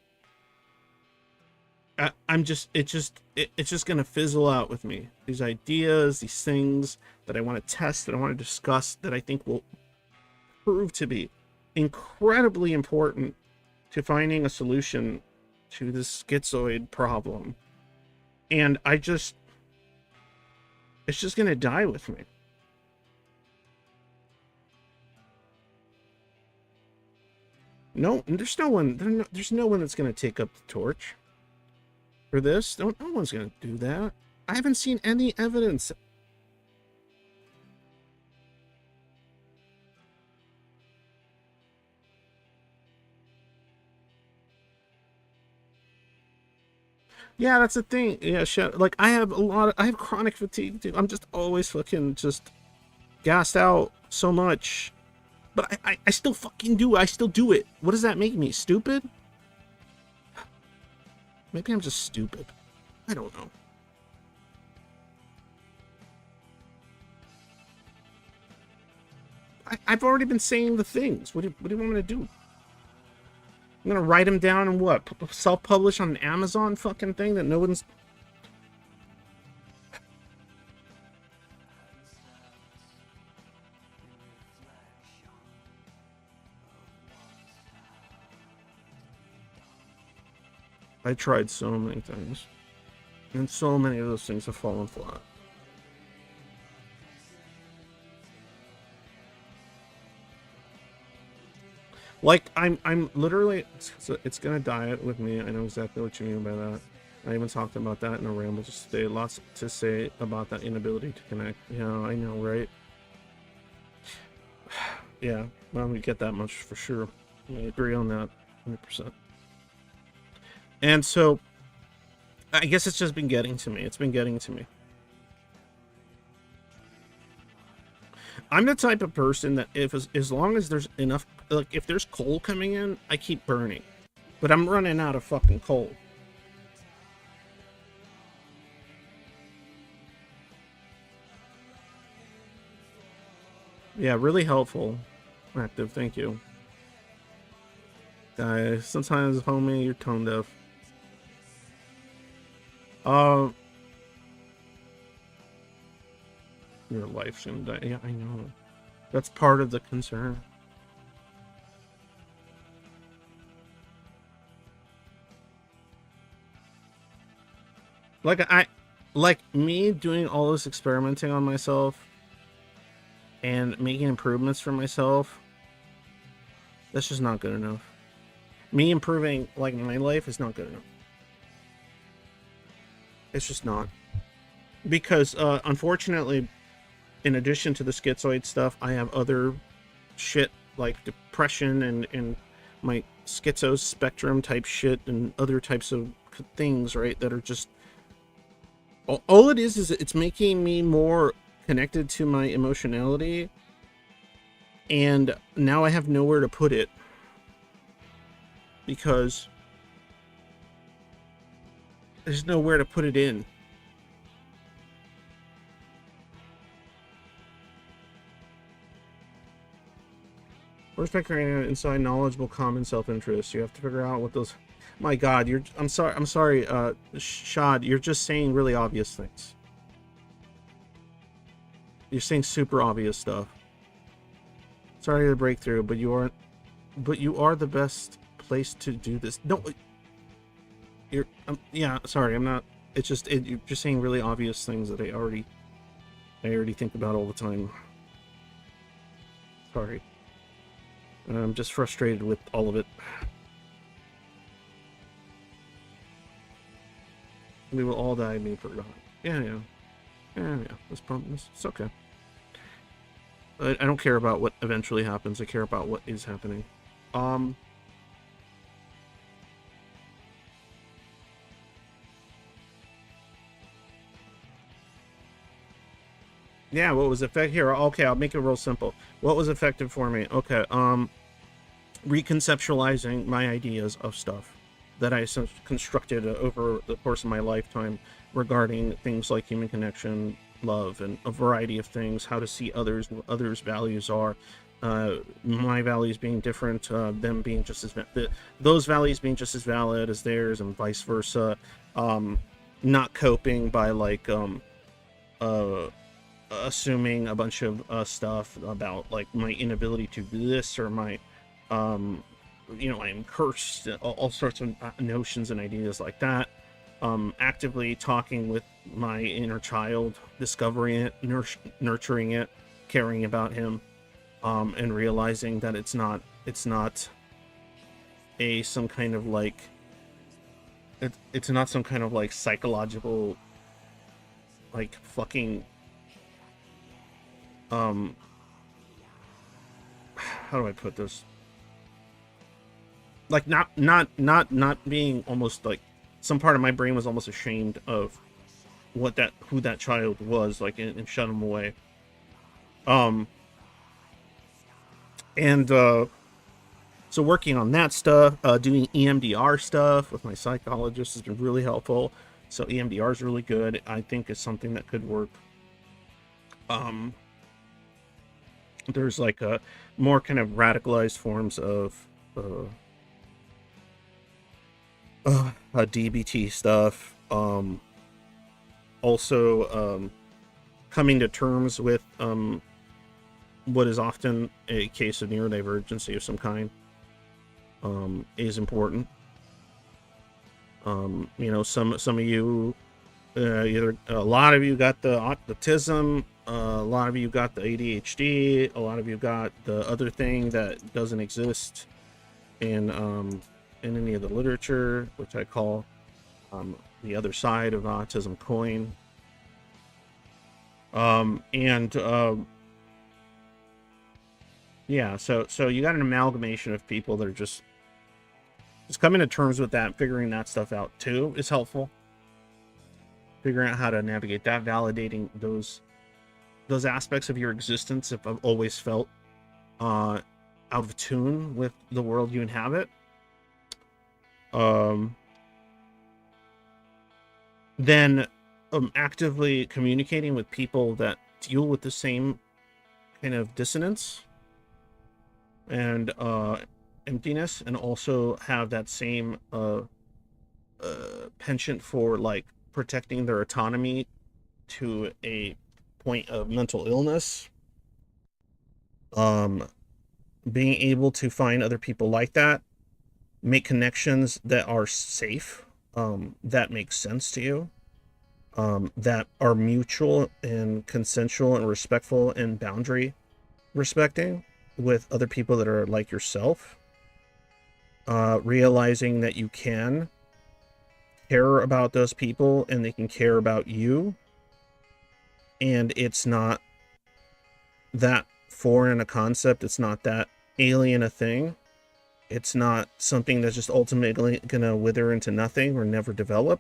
it's just gonna fizzle out with me. These ideas, these things that I want to test, that I want to discuss, that I think will prove to be incredibly important to finding a solution to this schizoid problem. And it's just gonna die with me. No, there's no one that's gonna take up the torch for this. No one's gonna do that. I haven't seen any evidence. Yeah, that's the thing. Yeah, shit. Like, I have chronic fatigue, dude. I'm just always fucking just gassed out so much. But I still fucking do. I still do it. What does that make me? Stupid? Maybe I'm just stupid. I don't know. I've already been saying the things. What do you want me to do? I'm gonna write them down and what? Self-publish on an Amazon fucking thing that no one's... I tried so many things, and so many of those things have fallen flat. Like, I'm literally, it's gonna die with me. I know exactly what you mean by that. I even talked about that in a ramble just today. Lots to say about that inability to connect. Yeah, I know, right? Yeah, well, we get that much for sure. I agree on that 100%. And so, I guess it's just been getting to me. It's been getting to me. I'm the type of person that as long as there's enough, like if there's coal coming in, I keep burning. But I'm running out of fucking coal. Yeah, really helpful. Active, thank you. Guys, sometimes, homie, you're tone deaf. Your life's gonna die. Yeah, I know. That's part of the concern. Like me doing all this experimenting on myself and making improvements for myself. That's just not good enough. Me improving like my life is not good enough. It's just not. Because unfortunately, in addition to the schizoid stuff, I have other shit like depression and my schizo spectrum type shit and other types of things, right, that are just all it is it's making me more connected to my emotionality, and now I have nowhere to put it because there's nowhere to put it in. Respect creating inside knowledgeable common self-interest. You have to figure out what those. My God, I'm sorry, Shad, you're just saying really obvious things. You're saying super obvious stuff. Sorry to break through, but you are the best place to do this. No, yeah, sorry, I'm not. It's just you're just saying really obvious things that I already think about all the time. Sorry. I'm just frustrated with all of it. We will all die being forgotten. Yeah. It's okay. I don't care about what eventually happens. I care about what is happening. Yeah, what was effective here? Okay, I'll make it real simple. What was effective for me? Okay, reconceptualizing my ideas of stuff that I constructed over the course of my lifetime regarding things like human connection, love, and a variety of things, how to see others, what others' values are, my values being different, them being just as those values being just as valid as theirs, and vice versa. Not coping by like assuming a bunch of stuff about like my inability to do this or my I'm cursed, all sorts of notions and ideas like that. Actively talking with my inner child, discovering it, nurturing it, caring about him, and realizing that it's not some kind of like it's not some kind of like psychological like fucking how do I put this? Like not being almost like some part of my brain was almost ashamed of who that child was, like, and shut him away. So working on that stuff, doing EMDR stuff with my psychologist has been really helpful. So EMDR is really good. I think it's something that could work. There's like a more kind of radicalized forms of DBT stuff. Also coming to terms with what is often a case of neurodivergency of some kind is important. Some of you, either a lot of you got the autism, a lot of you got the ADHD, a lot of you got the other thing that doesn't exist in any of the literature, which I call the other side of autism coin. Yeah, so you got an amalgamation of people that are just coming to terms with that, figuring that stuff out too is helpful. Figuring out how to navigate that, validating those those aspects of your existence have always felt out of tune with the world you inhabit, then actively communicating with people that deal with the same kind of dissonance and emptiness, and also have that same penchant for like protecting their autonomy to a point of mental illness. Being able to find other people like that, make connections that are safe, that make sense to you, that are mutual and consensual and respectful and boundary respecting with other people that are like yourself. Realizing that you can care about those people and they can care about you, and it's not that foreign a concept, it's not that alien a thing, it's not something that's just ultimately gonna wither into nothing or never develop.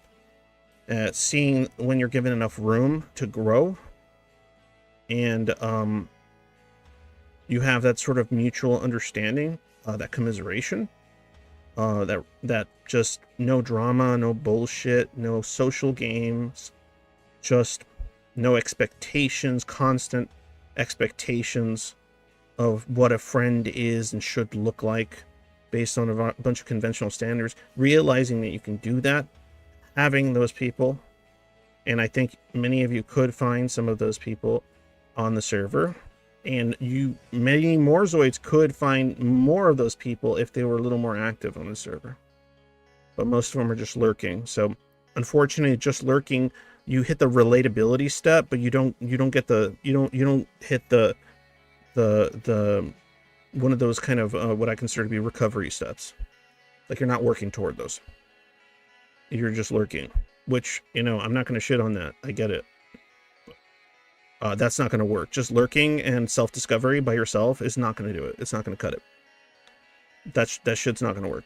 Seeing when you're given enough room to grow, and you have that sort of mutual understanding, that commiseration, that just no drama, no bullshit, no social games, just no expectations, constant expectations of what a friend is and should look like based on a bunch of conventional standards. Realizing that you can do that, having those people, and I think many of you could find some of those people on the server, and many more Zoids could find more of those people if they were a little more active on the server, but most of them are just lurking. So unfortunately, just lurking, you hit the relatability step, but you don't hit the one of those kind of what I consider to be recovery steps. Like, you're not working toward those, you're just lurking, which, I'm not going to shit on that, I get it. That's not going to work. Just lurking and self-discovery by yourself is not going to do it. It's not going to cut it. That shit's not going to work.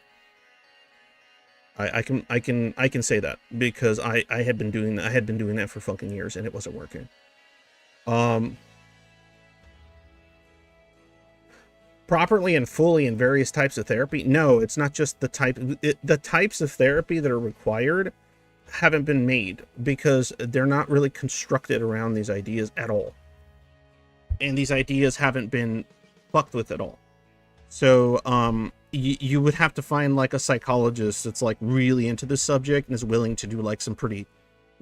I can say that because I had been doing that. I had been doing that for fucking years and it wasn't working. Properly and fully in various types of therapy. No, it's not just the types of therapy that are required haven't been made because they're not really constructed around these ideas at all. And these ideas haven't been fucked with at all. So, you would have to find like a psychologist that's like really into this subject and is willing to do like some pretty,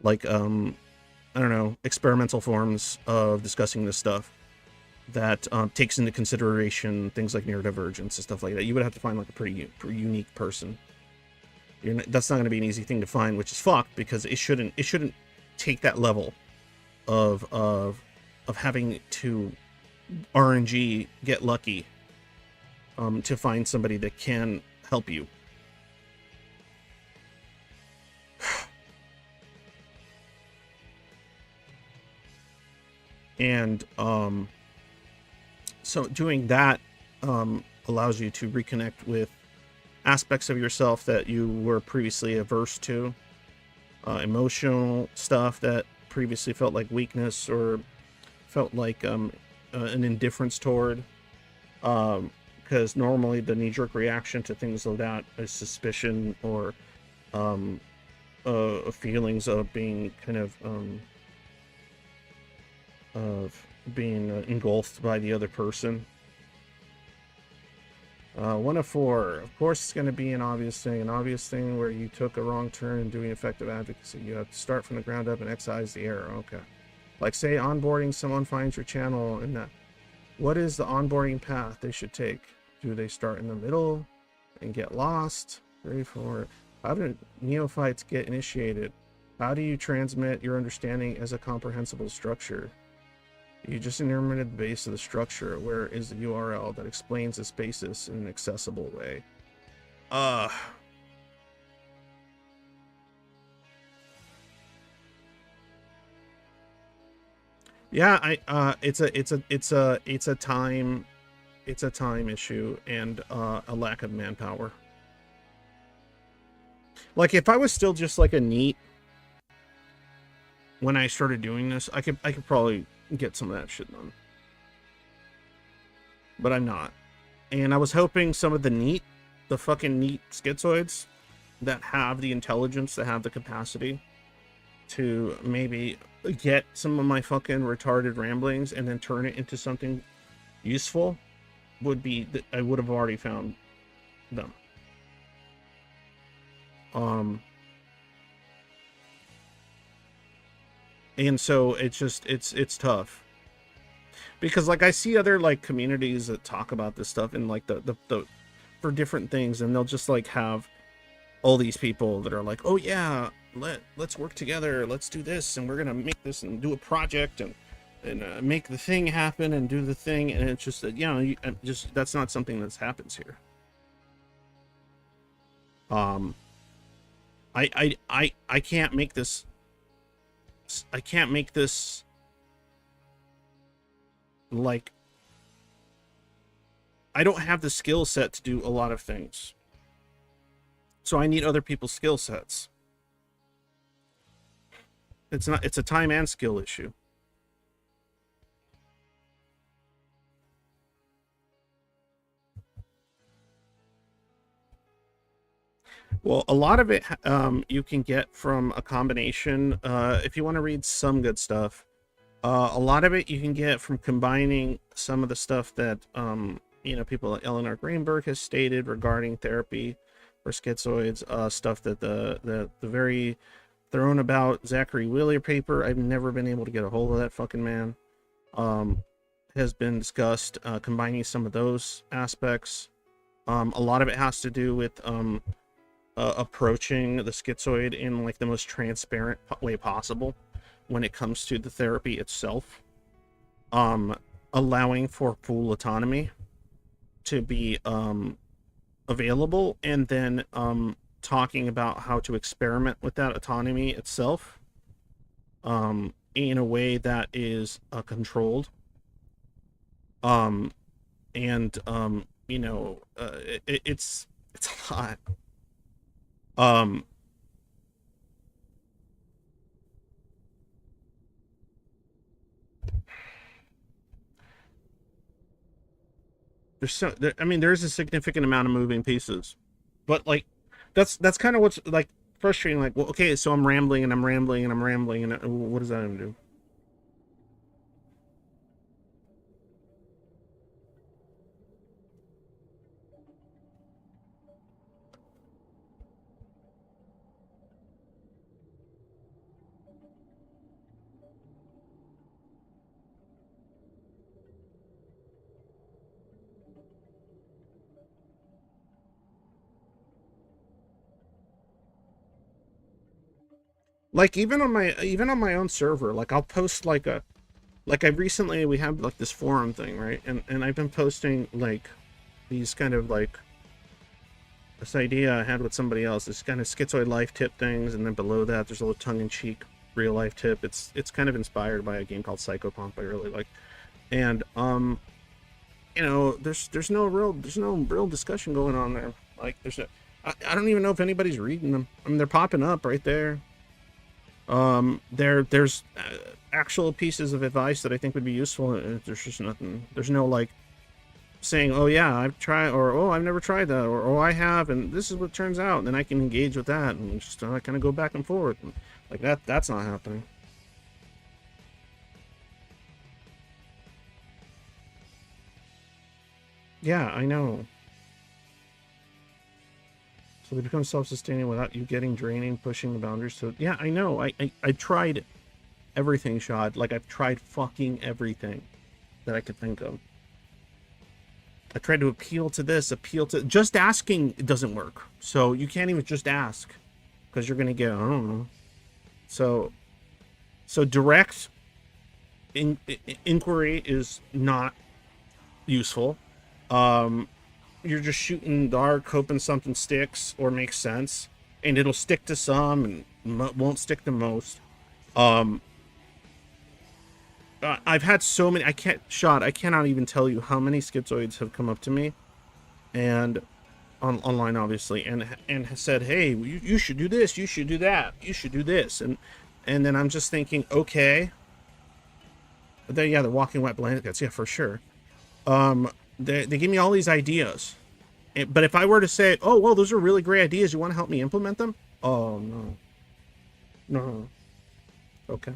like, I don't know, experimental forms of discussing this stuff that takes into consideration things like neurodivergence and stuff like that. You would have to find like a pretty unique person. That's not going to be an easy thing to find, which is fucked because it shouldn't take that level of having to RNG get lucky to find somebody that can help you. And so doing that allows you to reconnect with aspects of yourself that you were previously averse to, emotional stuff that previously felt like weakness or felt like an indifference toward, because normally the knee-jerk reaction to things like that is suspicion or feelings of being kind of being engulfed by the other person. 1 of 4. Of course, it's going to be an obvious thing where you took a wrong turn in doing effective advocacy. You have to start from the ground up and excise the error. Okay. Like, say, onboarding, someone finds your channel, and that. What is the onboarding path they should take? Do they start in the middle and get lost? 3, 4. How do neophytes get initiated? How do you transmit your understanding as a comprehensible structure? You just enumerated the base of the structure. Where is the URL that explains this basis in an accessible way? Yeah, it's a time issue and a lack of manpower. Like, if I was still just like a neat when I started doing this, I could probably get some of that shit done. But I'm not. And I was hoping some of the fucking neat schizoids that have the intelligence, that have the capacity to maybe get some of my fucking retarded ramblings and then turn it into something useful would be that I would have already found them. And so it's tough. Because like I see other like communities that talk about this stuff and like the for different things, and they'll just like have all these people that are like, oh yeah, let's work together, let's do this, and we're gonna make this and do a project and make the thing happen and do the thing, and it's just that, you know, just that's not something that happens here. I can't make this. I can't make this like, I don't have the skill set to do a lot of things. So I need other people's skill sets. It's a time and skill issue. Well, a lot of it you can get from a combination. If you want to read some good stuff, a lot of it you can get from combining some of the stuff that you know, people like Eleanor Greenberg has stated regarding therapy for schizoids, stuff that the very thrown about Zachary Wheeler paper, I've never been able to get a hold of that fucking man, has been discussed, combining some of those aspects. A lot of it has to do with approaching the schizoid in like the most transparent way possible when it comes to the therapy itself, allowing for full autonomy to be available, and then talking about how to experiment with that autonomy itself in a way that is controlled, and you know, it's a lot. I mean, there's a significant amount of moving pieces, but like, that's kind of what's like frustrating. Like, well, okay, so I'm rambling and I'm rambling and I'm rambling, and what does that even do? Like even on my own server, like I'll post like a, like I recently, we have like this forum thing, right? And I've been posting like these kind of like, this idea I had with somebody else, this kind of schizoid life tip things, and then below that there's a little tongue-in-cheek real life tip. It's kind of inspired by a game called Psychopomp I really like. And you know, there's no real discussion going on there. Like I don't even know if anybody's reading them. I mean, they're popping up right there. There's actual pieces of advice that I think would be useful, and there's just nothing. There's no like saying, oh yeah, I've tried, or oh, I've never tried that, or oh, I have, and this is what turns out, and then I can engage with that and just kind of go back and forth, and like that's not happening. Yeah, I know. So they become self-sustaining without you getting draining, pushing the boundaries. So yeah, I know. I tried everything, Shad. Like, I've tried fucking everything that I could think of. I tried to appeal to this, appeal to... Just asking doesn't work. So you can't even just ask, because you're going to get, I don't know. So direct inquiry is not useful. You're just shooting dark, hoping something sticks or makes sense, and it'll stick to some and won't stick to most. I've had so many. I cannot even tell you how many schizoids have come up to me, and online obviously, and has said, "Hey, you should do this. You should do that. You should do this." And And then I'm just thinking, okay. But then, yeah, the walking wet blankets, yeah, for sure. They give me all these ideas. But if I were to say, oh, well, those are really great ideas, you want to help me implement them? Oh, no. No. Okay.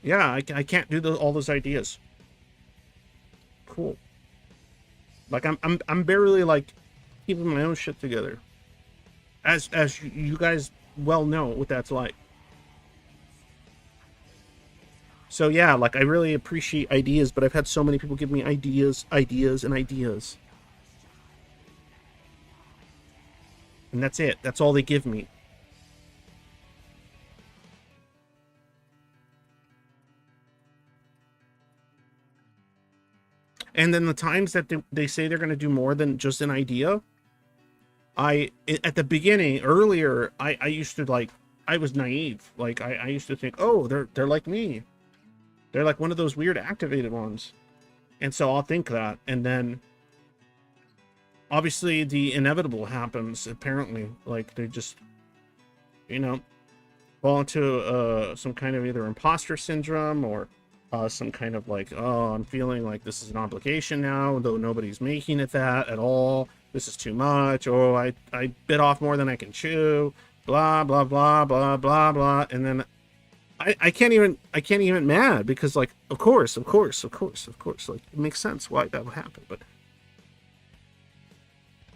Yeah, I can't do all those ideas. Cool. Like, I'm barely, like, keeping my own shit together. As you guys well know what that's like. So yeah, like I really appreciate ideas, but I've had so many people give me ideas, ideas, and ideas. And that's it. That's all they give me. And then the times that they say they're going to do more than just an idea, at the beginning, earlier, I used to like, I was naive. Like I used to think, oh, they're like me. They're like one of those weird activated ones. And so I'll think that. And then obviously the inevitable happens, apparently. Like they just, you know, fall into some kind of either imposter syndrome or some kind of like, oh, I'm feeling like this is an obligation now, though nobody's making it that at all. This is too much. Oh, I bit off more than I can chew. Blah blah blah blah blah blah. And then I can't even mad because like of course like it makes sense why that would happen. But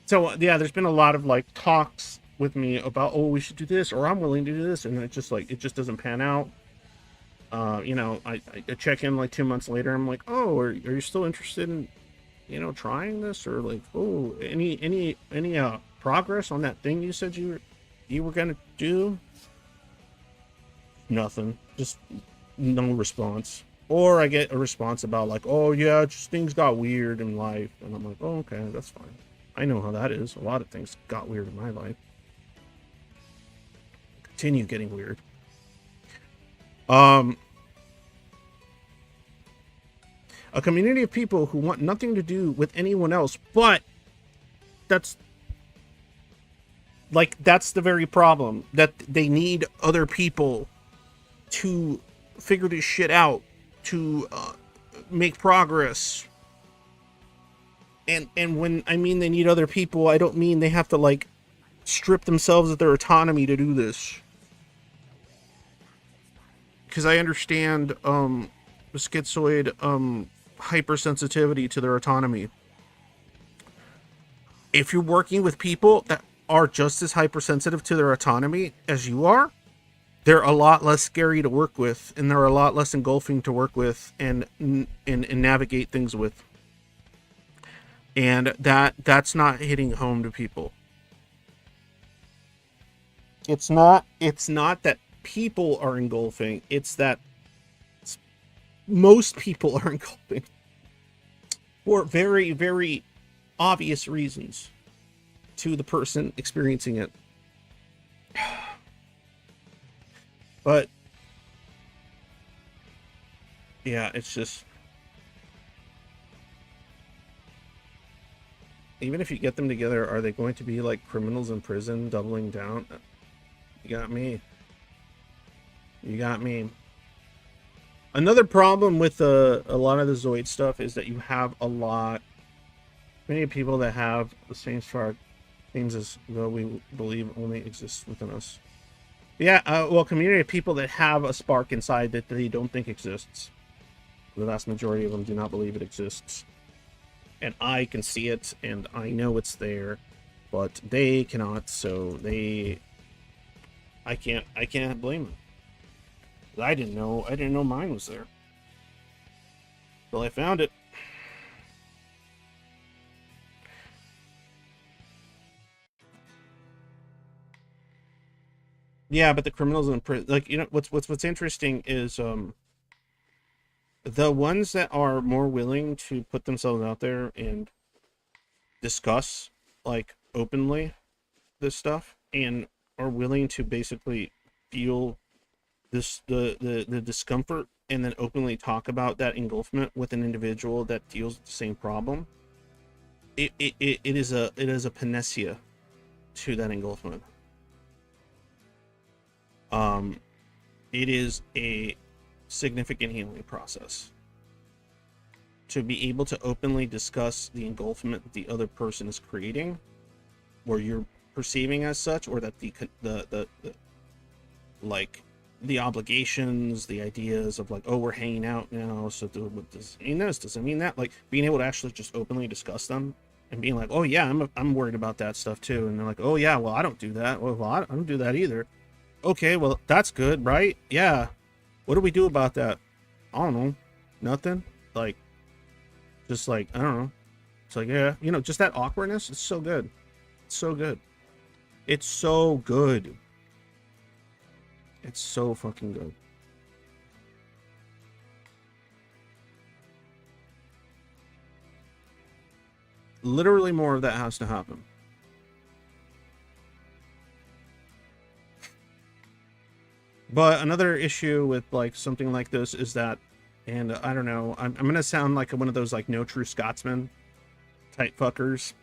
so yeah, there's been a lot of like talks with me about, oh, we should do this, or I'm willing to do this, and it just doesn't pan out. You know, I check in like 2 months later. I'm like, oh, are you still interested in, you know, trying this, or like, oh, any progress on that thing you said you were gonna do? Nothing. Just no response. Or I get a response about like, oh yeah, just things got weird in life, and I'm like, oh, okay, that's fine. I know how that is. A lot of things got weird in my life. Continue getting weird. A community of people who want nothing to do with anyone else, but that's the very problem, that they need other people to figure this shit out, to make progress. And when I mean they need other people, I don't mean they have to like strip themselves of their autonomy to do this. Because I understand the schizoid hypersensitivity to their autonomy. If you're working with people that are just as hypersensitive to their autonomy as you are, they're a lot less scary to work with, and they're a lot less engulfing to work with and navigate things with. And that's not hitting home to people. It's not that people are engulfing, it's that most people are engulfing for very, very obvious reasons to the person experiencing it. But yeah, it's just, even if you get them together, are they going to be like criminals in prison doubling down? You got me. You got me. Another problem with a lot of the Zoid stuff is that you have many people that have the same spark things as though we believe only exists within us. Yeah, well, community of people that have a spark inside that they don't think exists. The vast majority of them do not believe it exists. And I can see it, and I know it's there, but they cannot, so I can't blame them. I didn't know mine was there. Well, I found it. Yeah, but the criminals in prison, like, you know, what's interesting is the ones that are more willing to put themselves out there and discuss like openly this stuff, and are willing to basically feel this the discomfort, and then openly talk about that engulfment with an individual that deals with the same problem. It is a panacea to that engulfment. It is a significant healing process to be able to openly discuss the engulfment that the other person is creating, or you're perceiving as such, or that the like the obligations, the ideas of like, oh, we're hanging out now, so does it mean this? Does it mean that? Like being able to actually just openly discuss them and being like, oh yeah, I'm worried about that stuff too, and they're like, oh yeah, well I don't do that. Well, I don't do that either. Okay, well that's good, right? Yeah. What do we do about that? I don't know. Nothing. Like, just like, I don't know. It's like, yeah, you know, just that awkwardness. It's so good. It's so good. It's so good. It's so fucking good. Literally more of that has to happen. But another issue with like something like this is that, and I don't know, I'm gonna sound like one of those like no true Scotsman type fuckers,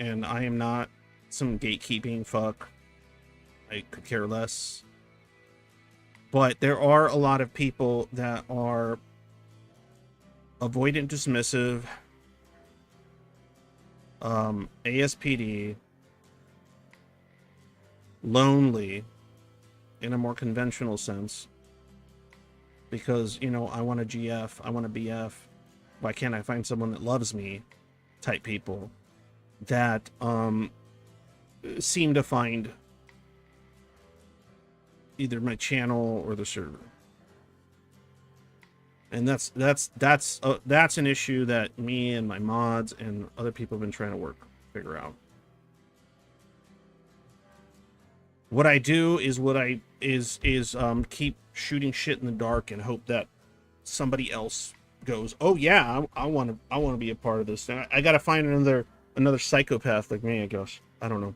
and I am not some gatekeeping fuck. I could care less. But there are a lot of people that are avoidant dismissive, ASPD, lonely in a more conventional sense, because, you know, I want a GF, I want a BF, why can't I find someone that loves me type people that seem to find either my channel or the server. And that's an issue that me and my mods and other people have been trying to figure out. What I do is keep shooting shit in the dark and hope that somebody else goes, oh yeah, I want to be a part of this. I gotta find another psychopath like me, I guess. I don't know.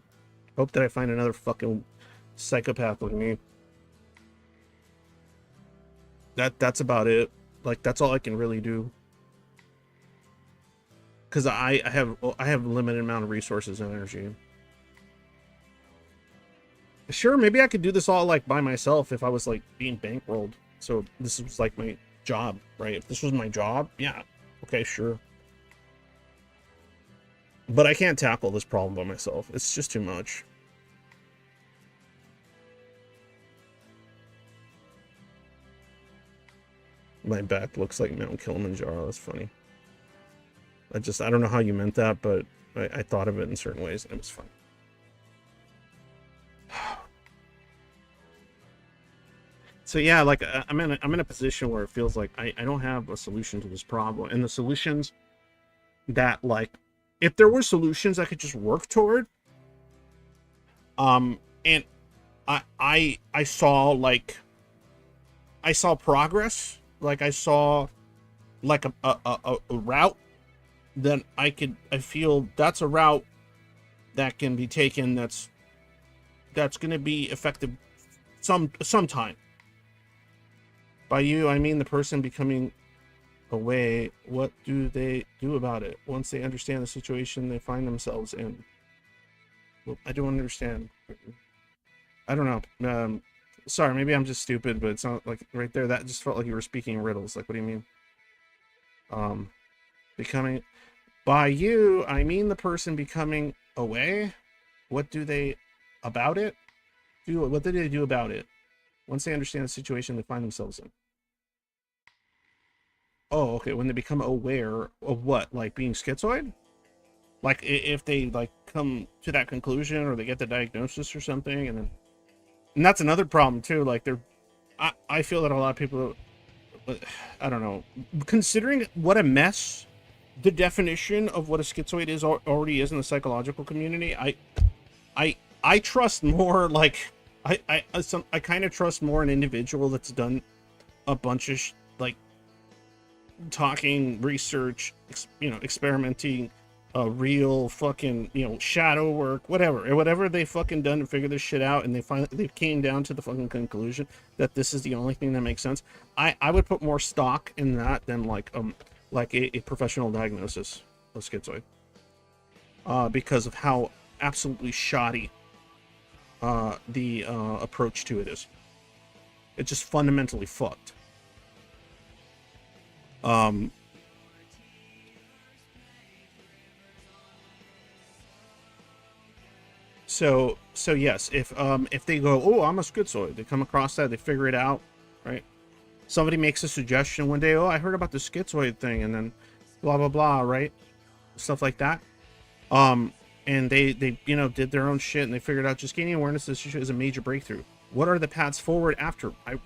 Hope that I find another fucking psychopath like me. That's about it. Like, that's all I can really do. Because I have a limited amount of resources and energy. Sure, maybe I could do this all like by myself if I was like being bankrolled. So this was like my job, right? If this was my job, yeah. Okay, sure. But I can't tackle this problem by myself. It's just too much. My back looks like Mount Kilimanjaro. That's funny. I don't know how you meant that, but I thought of it in certain ways, and it was fun. So yeah, like I'm in a position where it feels like I don't have a solution to this problem, and the solutions that, like, if there were solutions I could just work toward, and I saw progress, like I saw like a route, then I feel that's a route that can be taken, that's going to be effective sometime. By you, I mean the person becoming away. What do they do about it once they understand the situation they find themselves in? Well, I don't understand. I don't know. Sorry, maybe I'm just stupid, but it's not like right there. That just felt like you were speaking riddles. Like, what do you mean? Becoming, by you, I mean the person becoming away. What do they about it? What do they do about it once they understand the situation they find themselves in? Oh, okay. When they become aware of what, like being schizoid? Like if they like come to that conclusion, or they get the diagnosis or something, and that's another problem too. Like I feel that a lot of people, I don't know, considering what a mess the definition of what a schizoid is already is in the psychological community. I trust more, like I kind of trust more an individual that's done a bunch of like talking, research, experimenting, real fucking, shadow work, whatever they fucking done to figure this shit out, and they came down to the fucking conclusion that this is the only thing that makes sense. I would put more stock in that than like a professional diagnosis of schizoid, because of how absolutely shoddy the approach to it is. It's just fundamentally fucked. So yes, if they go, oh, I'm a schizoid, they come across that, they figure it out, right? Somebody makes a suggestion one day, oh, I heard about the schizoid thing, and then blah blah blah, right? Stuff like that. And they did their own shit, and they figured out just gaining awareness of this issue is a major breakthrough. What are the paths forward after? The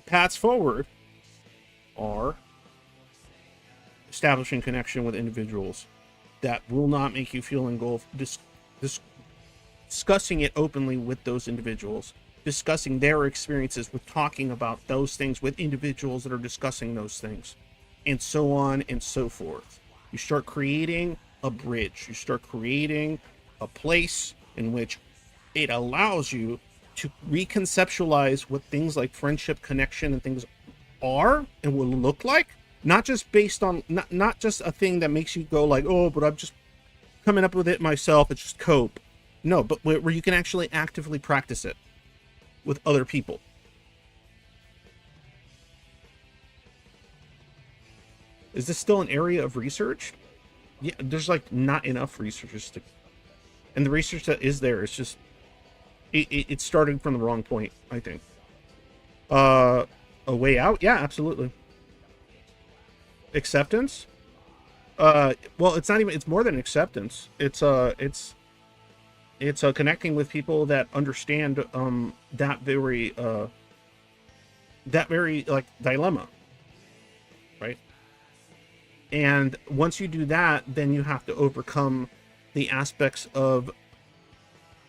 paths forward are establishing connection with individuals that will not make you feel engulfed, discussing it openly with those individuals, discussing their experiences with talking about those things with individuals that are discussing those things, and so on and so forth. You start creating a bridge. You start creating a place in which it allows you to reconceptualize what things like friendship, connection, and things are and will look like. Not just based on, not just a thing that makes you go like, oh, but I'm just coming up with it myself, it's just cope. No, but where you can actually actively practice it with other people. Is this still an area of research? Yeah, there's like not enough researchers to, and the research that is there is just, it started from the wrong point, I think. A way out? Yeah, absolutely. Acceptance? Well, it's not even, it's more than acceptance. It's connecting with people that understand that very like dilemma, right? And once you do that, then you have to overcome the aspects of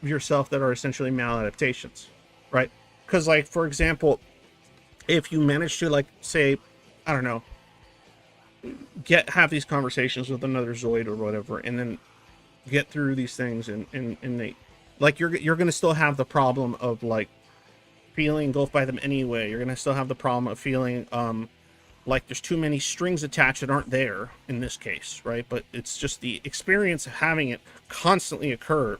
yourself that are essentially maladaptations, right? Because, like, for example, if you manage to, like, say, I don't know, have these conversations with another Zoid or whatever, and then get through these things, and they, like, you're gonna still have the problem of like feeling engulfed by them anyway. You're gonna still have the problem of feeling like there's too many strings attached that aren't there in this case, right? But it's just the experience of having it constantly occur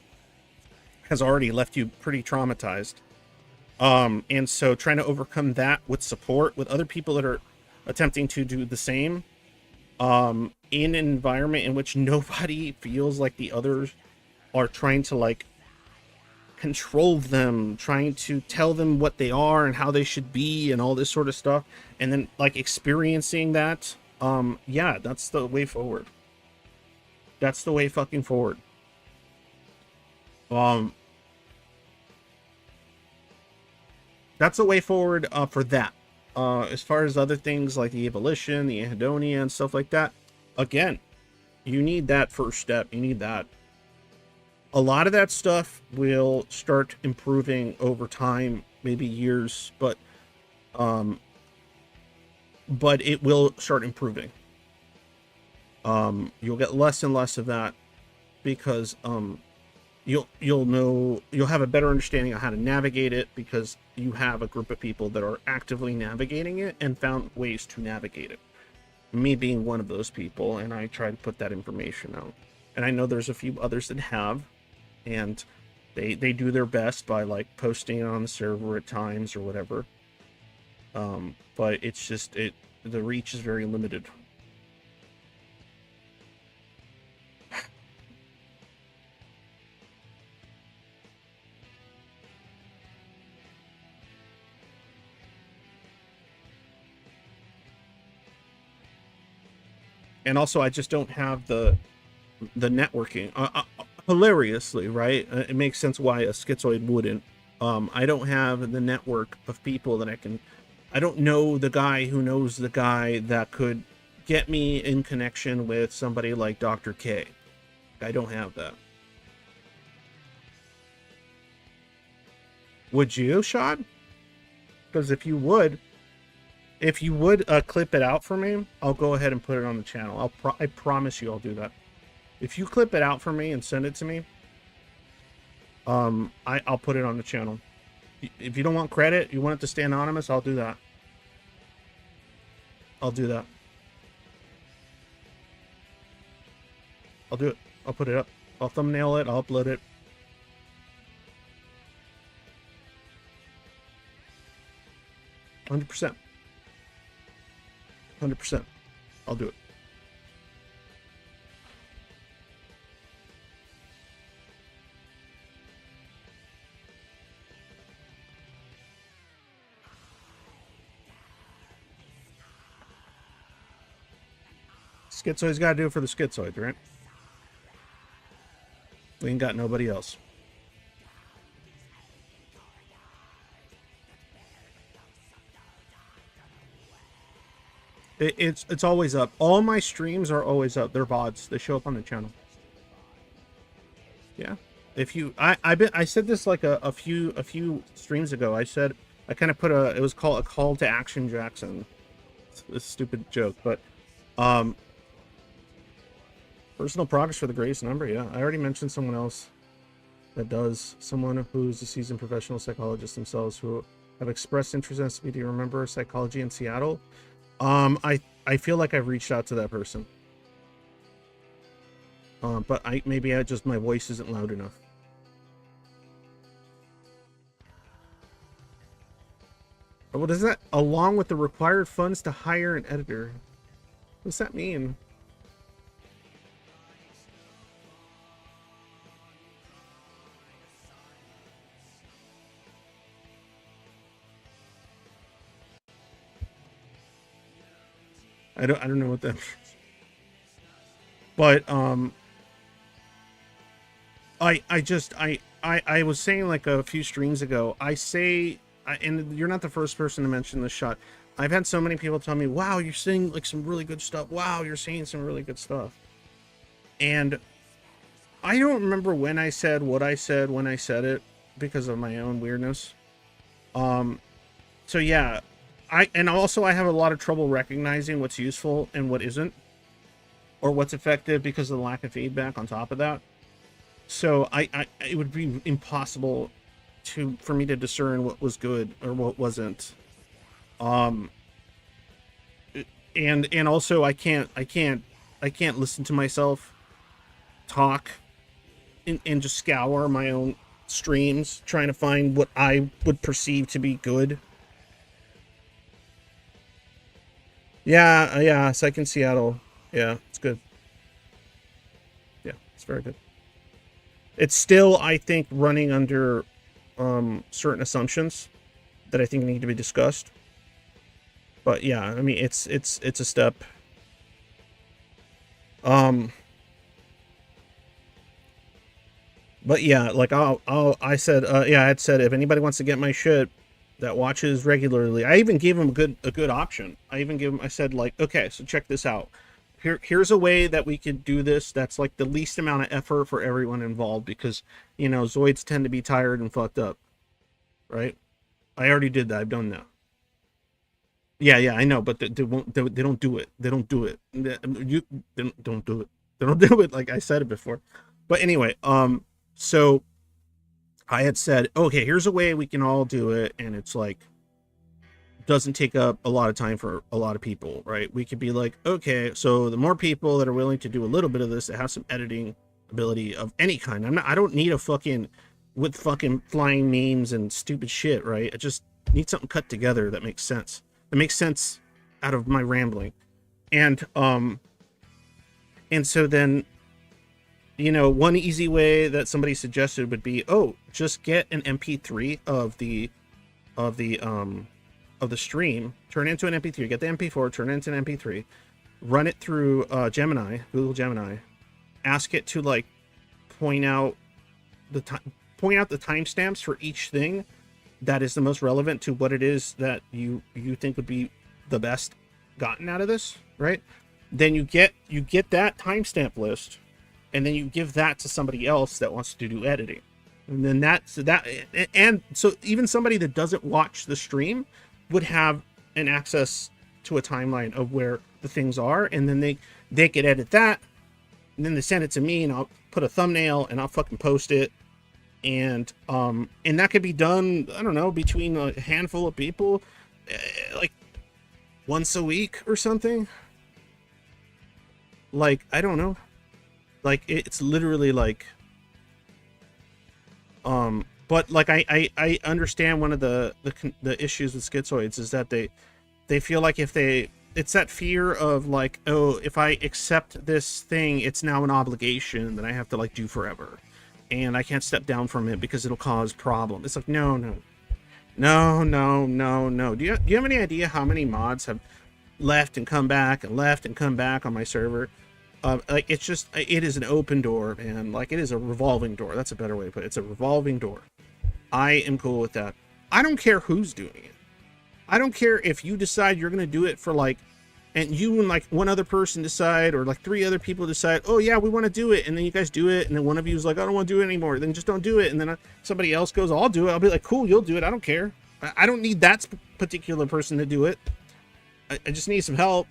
has already left you pretty traumatized. And so trying to overcome that with support with other people that are attempting to do the same, in an environment in which nobody feels like the others are trying to like control them, trying to tell them what they are and how they should be and all this sort of stuff, and then like experiencing that, yeah, that's the way forward. That's the way fucking forward. That's the way forward for that. As far as other things like the abolition, the anhedonia, and stuff like that, again, you need that first step. You need that. A lot of that stuff will start improving over time, maybe years, but it will start improving. You'll get less and less of that because you'll have a better understanding of how to navigate it, because you have a group of people that are actively navigating it and found ways to navigate it. Me being one of those people, and I try to put that information out. And I know there's a few others that have, and they do their best by like posting it on the server at times or whatever. But it's just the reach is very limited. And also, I just don't have the networking. Hilariously, right? It makes sense why a schizoid wouldn't. I don't have the network of people that I don't know the guy who knows the guy that could get me in connection with somebody like Dr. K. I don't have that. Would you, Shad? Because if you would clip it out for me, I'll go ahead and put it on the channel. I promise you I'll do that. If you clip it out for me and send it to me, I'll put it on the channel. If you don't want credit, you want it to stay anonymous, I'll do that. I'll do that. I'll do it. I'll put it up. I'll thumbnail it. I'll upload it. 100%. 100%. I'll do it. Schizoids got to do it for the schizoids, right? We ain't got nobody else. It's always up. All my streams are always up. They're VODs. They show up on the channel. Yeah. If you, I said this like a few streams ago. I said I kind of put it was called a call to action, Jackson. It's a stupid joke, but personal progress for the greatest number. Yeah, I already mentioned someone else that does. Someone who's a seasoned professional psychologist themselves who have expressed interest in SPD. Remember psychology in Seattle? I feel like I've reached out to that person. But maybe my voice isn't loud enough. What is that? Along with the required funds to hire an editor. What does that mean? I don't know what that means. But I was saying like a few streams ago, and you're not the first person to mention this shot. I've had so many people tell me, wow, you're saying like some really good stuff. Wow, you're saying some really good stuff. And I don't remember when I said what I said when I said it because of my own weirdness. So yeah, I have a lot of trouble recognizing what's useful and what isn't, or what's effective because of the lack of feedback on top of that. So it would be impossible for me to discern what was good or what wasn't. And also I can't listen to myself talk and just scour my own streams trying to find what I would perceive to be good. Yeah, Psych in Seattle. Yeah, it's good. Yeah, it's very good. It's still, I think, running under certain assumptions that I think need to be discussed. But yeah, I mean, it's a step. But yeah, like I said, I had said if anybody wants to get my shit that watches regularly, I even gave him a good option. I said like, okay, so check this out. Here's a way that we could do this that's like the least amount of effort for everyone involved, because you know Zoids tend to be tired and fucked up, right? I already did that. I've done that. Yeah, I know, but they won't. They don't do it. They don't do it. They don't do it. They don't do it. Like I said it before. But anyway, so I had said, okay, here's a way we can all do it, and it's like doesn't take up a lot of time for a lot of people, right? We could be like, okay, so the more people that are willing to do a little bit of this, that have some editing ability of any kind. I don't need a fucking with fucking flying memes and stupid shit, right? I just need something cut together that makes sense. That makes sense out of my rambling. And so then, you know, one easy way that somebody suggested would be, oh, just get an MP3 of the stream, turn it into an MP3, get the MP4, turn it into an MP3, run it through Google Gemini, ask it to like point out the timestamps for each thing that is the most relevant to what it is that you think would be the best gotten out of this, right? Then you get that timestamp list, and then you give that to somebody else that wants to do editing, and then and so even somebody that doesn't watch the stream would have an access to a timeline of where the things are, and then they could edit that, and then they send it to me, and I'll put a thumbnail and I'll fucking post it, and that could be done, I don't know, between a handful of people, like once a week or something. Like, I don't know, like it's literally like But like I understand one of the issues with schizoids is that they feel like if they it's that fear of like, oh, if I accept this thing, it's now an obligation that I have to like do forever, and I can't step down from it because it'll cause problems. It's like, no, no, no, no, no, no. Do you have any idea how many mods have left and come back and left and come back on my server? Like, it's just, it is an open door, man. Like, it is a revolving door. That's a better way to put it. It's a revolving door. I am cool with that. I don't care who's doing it. I don't care if you decide you're going to do it for like, and you and like one other person decide, or like 3 other people decide, oh yeah, we want to do it. And then you guys do it. And then one of you is like, I don't want to do it anymore. Then just don't do it. And then somebody else goes, I'll do it. I'll be like, cool, you'll do it. I don't care. I don't need that particular person to do it. I just need some help.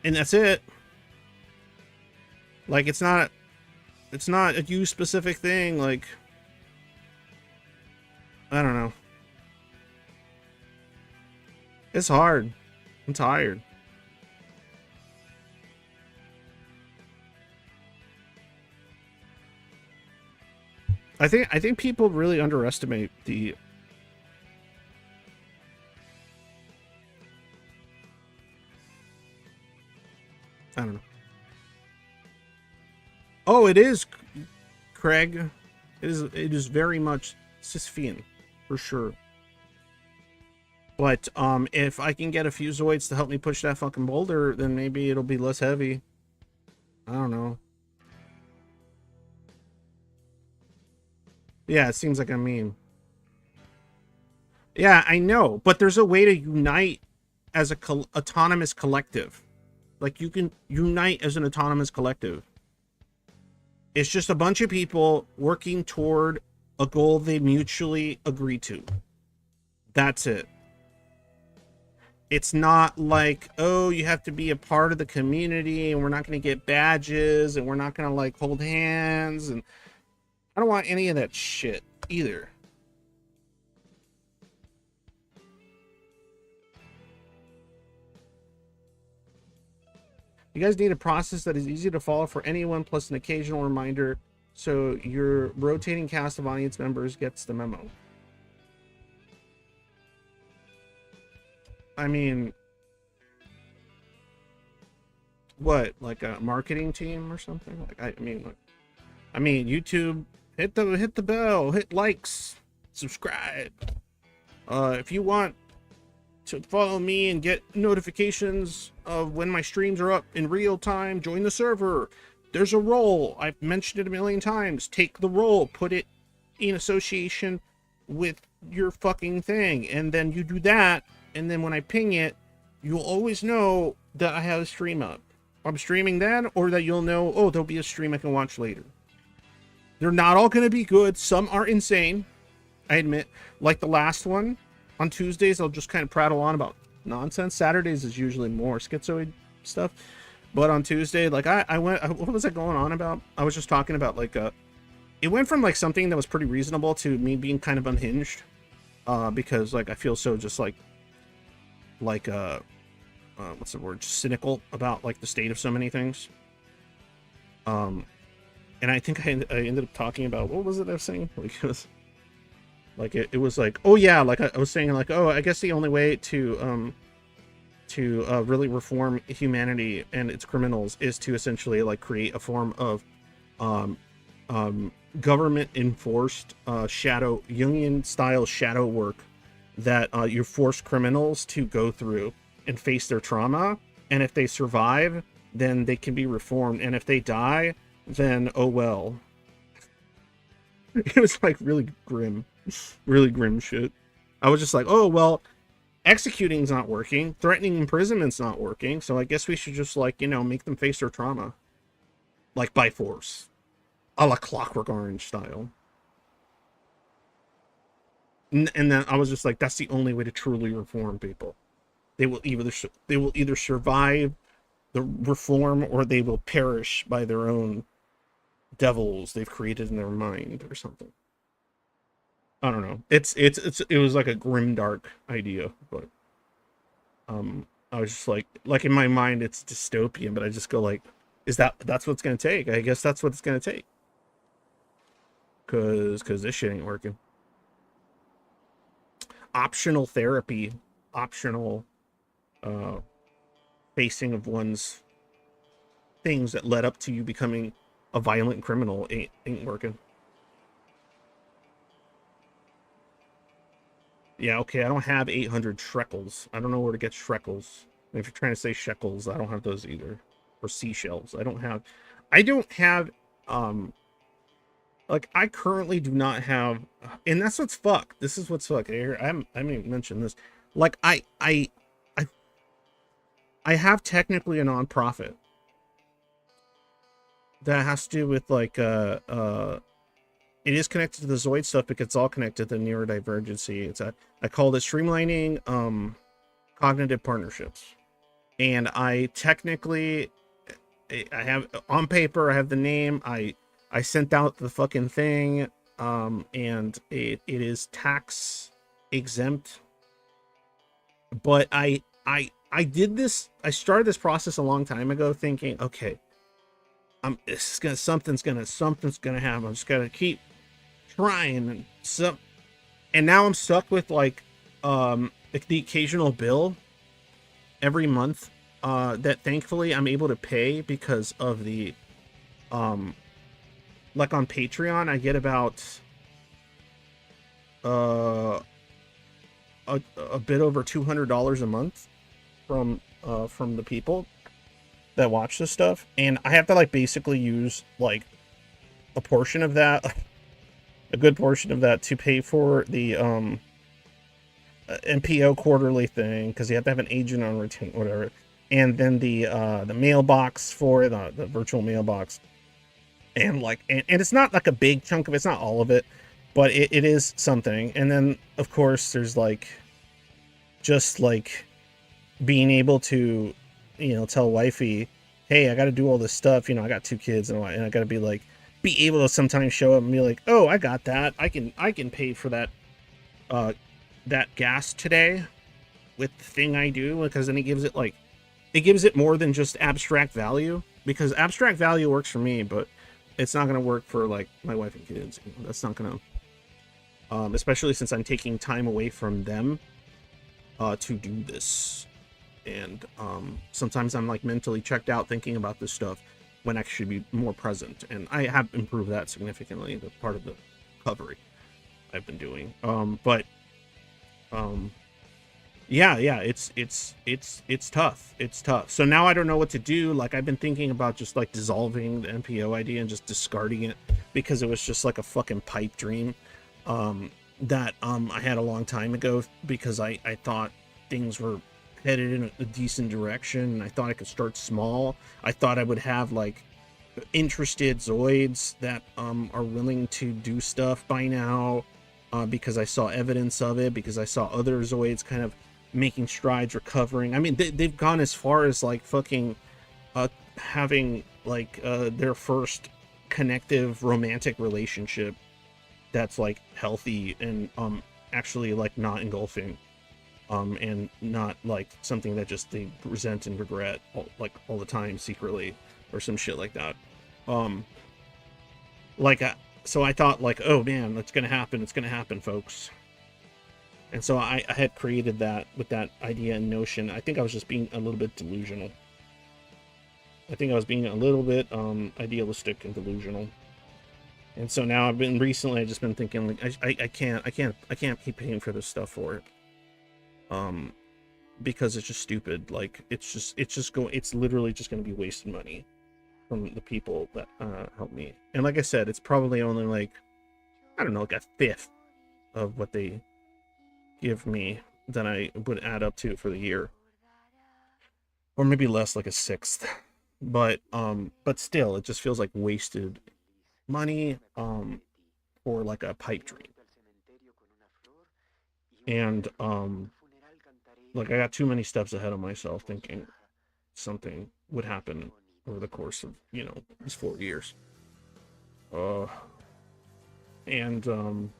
And that's it. Like, it's not a you specific thing. Like, I don't know. It's hard. I'm tired. I think people really underestimate the I don't know. Oh, it is, Craig. It is very much Sisyphean, for sure. But if I can get a few Zoids to help me push that fucking boulder, then maybe it'll be less heavy. I don't know. Yeah, it seems like a meme. Yeah, I know, but there's a way to unite as a autonomous collective. Like, you can unite as an autonomous collective. It's just a bunch of people working toward a goal they mutually agree to. That's it. It's not like, oh, you have to be a part of the community and we're not going to get badges and we're not going to like hold hands. And I don't want any of that shit either. You guys need a process that is easy to follow for anyone, plus an occasional reminder so your rotating cast of audience members gets the memo. I mean, what, like a marketing team or something? Like, I mean, YouTube, hit the bell, hit likes, subscribe. If you want to follow me and get notifications of when my streams are up in real time, join the server. There's a role. I've mentioned it a million times. Take the role, put it in association with your fucking thing, and then you do that, and then when I ping it, you'll always know that I have a stream up. I'm streaming then, or that you'll know, oh, there'll be a stream I can watch later. They're not all going to be good. Some are insane, I admit. Like the last one. On Tuesdays, I'll just kind of prattle on about nonsense. Saturdays is usually more schizoid stuff. But on Tuesday, like, what was I going on about? I was just talking about, like, it went from, like, something that was pretty reasonable to me being kind of unhinged. Because, like, I feel so just, like, what's the word? Just cynical about, like, the state of so many things. And I think I ended up talking about, what was it I was saying? Like, it was... Like, it was like, oh yeah, like I was saying, like, oh, I guess the only way to really reform humanity and its criminals is to essentially like create a form of government enforced shadow Jungian style shadow work that you force criminals to go through and face their trauma, and if they survive, then they can be reformed, and if they die, then oh well. It was like really grim. Really grim shit. I was just like, oh, well, executing's not working. Threatening imprisonment's not working. So I guess we should just, like, you know, make them face their trauma. Like, by force. A la Clockwork Orange style. And then I was just like, that's the only way to truly reform people. They will either survive the reform or they will perish by their own devils they've created in their mind or something. I don't know. It was like a grim dark idea, but I was just like in my mind it's dystopian, but I just go like, that's what it's gonna take? I guess that's what it's gonna take. because this shit ain't working. Optional therapy, optional facing of one's things that led up to you becoming a violent criminal ain't working. Yeah, okay, I don't have 800 shekels. I don't know where to get shekels. If you're trying to say shekels, I don't have those either. Or seashells. I don't have like, I currently do not have, and that's what's fucked. This is what's fucked. I may mention this. Like, I have technically a nonprofit that has to do with, like, it is connected to the Zoid stuff because it's all connected to neurodivergency. I called it Streamlining Cognitive Partnerships. And I technically, I have, on paper, I have the name. I sent out the fucking thing, and it is tax exempt. But I did this. I started this process a long time ago, thinking, okay, something's gonna happen. I'm just gonna keep trying, and now I'm stuck with like the occasional bill every month that thankfully I'm able to pay because of the like on Patreon I get about a bit over $200 a month from the people that watch this stuff, and I have to like basically use like a portion of that a good portion of that to pay for the MPO quarterly thing, because you have to have an agent on retain, whatever, and then the mailbox for the virtual mailbox, and like and it's not like a big chunk of it, it's not all of it, but it is something. And then of course there's like just like being able to, you know, tell wifey, hey, I got to do all this stuff, you know, I got 2 kids and I got to be able to sometimes show up and be like, oh, I got that, I can pay for that that gas today with the thing I do, because then it gives it more than just abstract value, because abstract value works for me, but it's not going to work for like my wife and kids. You know, that's not going to, especially since I'm taking time away from them to do this. And sometimes I'm like mentally checked out thinking about this stuff when I should be more present, and I have improved that significantly. The part of the recovery I've been doing, yeah, it's tough. It's tough. So now I don't know what to do. Like, I've been thinking about just like dissolving the NPO idea and just discarding it, because it was just like a fucking pipe dream that I had a long time ago, because I thought things were headed in a decent direction, and I thought I could start small. I thought I would have like interested Zoids that are willing to do stuff by now, because I saw evidence of it, because I saw other Zoids kind of making strides, recovering. I mean, they've gone as far as like fucking having like their first connective romantic relationship that's like healthy and actually like not engulfing, and not like something that just they resent and regret all the time secretly, or some shit like that. So I thought like, oh man, it's gonna happen, folks. And so I had created that with that idea and notion. I think I was just being a little bit delusional. I think I was being a little bit idealistic and delusional. And so now I've just been thinking like, I can't keep paying for this stuff for it. Because it's just stupid. Like, it's literally just going to be wasted money from the people that help me. And like I said, it's probably only like, I don't know, like a fifth of what they give me that I would add up to for the year, or maybe less, like a sixth. But still, it just feels like wasted money for like a pipe dream. And like, I got too many steps ahead of myself thinking something would happen over the course of, you know, these 4 years. And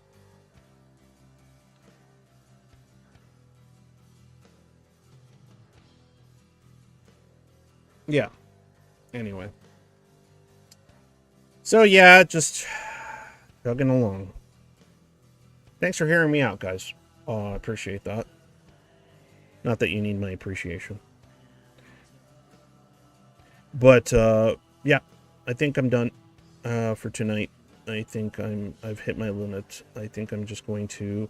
yeah, anyway. So yeah, just Chugging along. Thanks for hearing me out, guys. I appreciate that. Not that you need my appreciation. But, yeah, I think I'm done for tonight. I think I've hit my limit. I think I'm just going to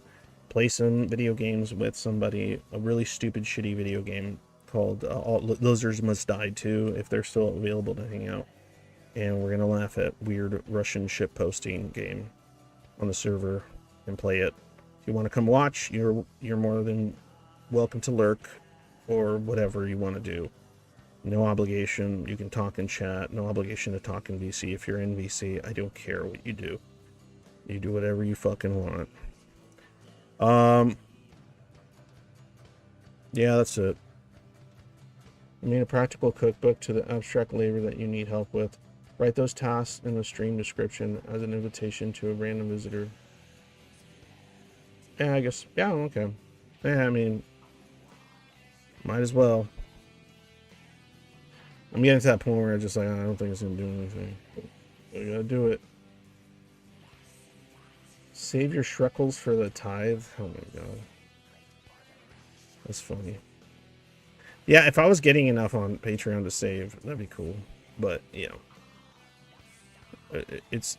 play some video games with somebody. A really stupid, shitty video game called All Lizards Must Die 2, if they're still available to hang out. And we're gonna laugh at weird Russian ship posting game on the server and play it. If you want to come watch, you're more than welcome to lurk or whatever you want to do. No obligation. You can talk in chat. No obligation to talk in VC. If you're in VC, I don't care what you do. You do whatever you fucking want. Yeah, that's it. I made a practical cookbook to the abstract labor that you need help with. Write those tasks in the stream description as an invitation to a random visitor. Yeah, I guess. Yeah, okay. Yeah, I mean, might as well. I'm getting to that point where I just like, I don't think it's gonna do anything. But I gotta do it. Save your shrekels for the tithe. Oh my god. That's funny. Yeah, if I was getting enough on Patreon to save, that'd be cool. But, you know, it's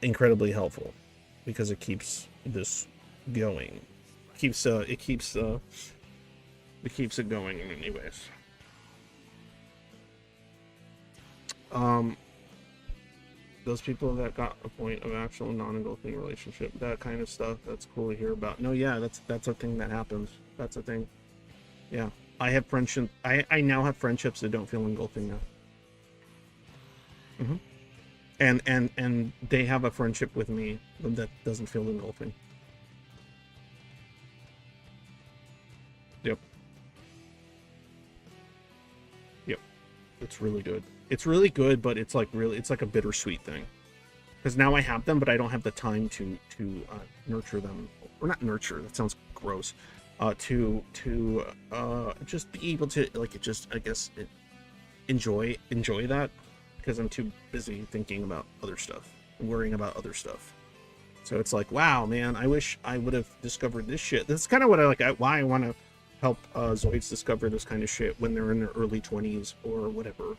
incredibly helpful because it keeps this going. It keeps it going anyways. Those people that got a point of actual non-engulfing relationship, that kind of stuff, that's cool to hear about. No, yeah, that's a thing that happens. That's a thing. Yeah, I have friendship. I now have friendships that don't feel engulfing now. And they have a friendship with me that doesn't feel engulfing. Yep. It's really good. It's really good, but it's like a bittersweet thing. Because now I have them, but I don't have the time to nurture them, or not nurture. That sounds gross. To just be able to enjoy that, because I'm too busy thinking about other stuff, worrying about other stuff. So it's like, wow, man, I wish I would have discovered this shit. That's kind of what I like. Why I want to help Zoids discover this kind of shit when they're in their early 20s or whatever.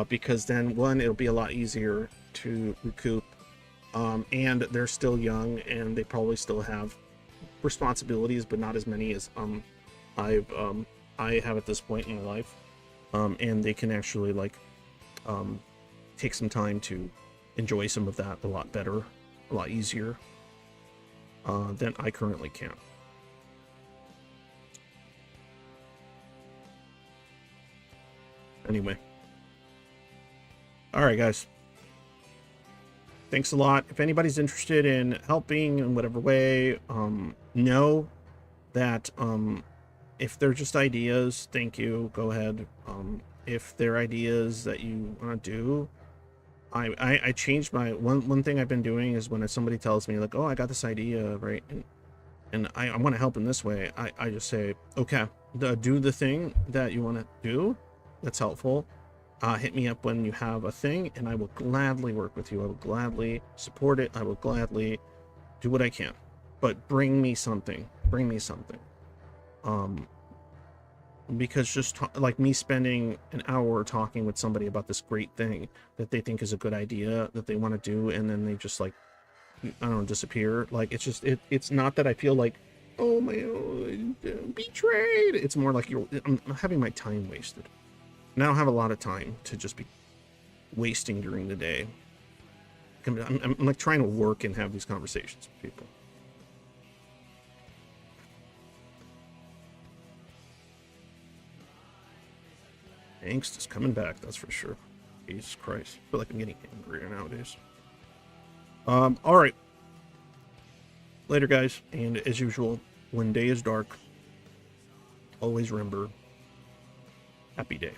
Because then, one, it'll be a lot easier to recoup, and they're still young, and they probably still have responsibilities, but not as many as I have at this point in my life, and they can actually take some time to enjoy some of that a lot better, a lot easier than I currently can. Anyway. All right, guys. Thanks a lot. If anybody's interested in helping in whatever way, know that if they're just ideas, thank you. Go ahead. If they're ideas that you want to do, I changed my one thing I've been doing is when somebody tells me like, oh, I got this idea, right, and I want to help in this way, I just say, okay, do the thing that you want to do. That's helpful. Hit me up when you have a thing, and I will gladly work with you. I will gladly support it. I will gladly do what I can. But bring me something. Bring me something. Because just like me spending an hour talking with somebody about this great thing that they think is a good idea that they want to do, and then they just like, I don't know, disappear. Like, it's just, it's not that I feel like, oh my, betrayed. It's more like I'm having my time wasted. And I don't have a lot of time to just be wasting during the day. I'm like trying to work and have these conversations with people. Angst is coming back, that's for sure. Jesus Christ. I feel like I'm getting angrier nowadays. All right. Later, guys. And as usual, when day is dark, always remember, happy day.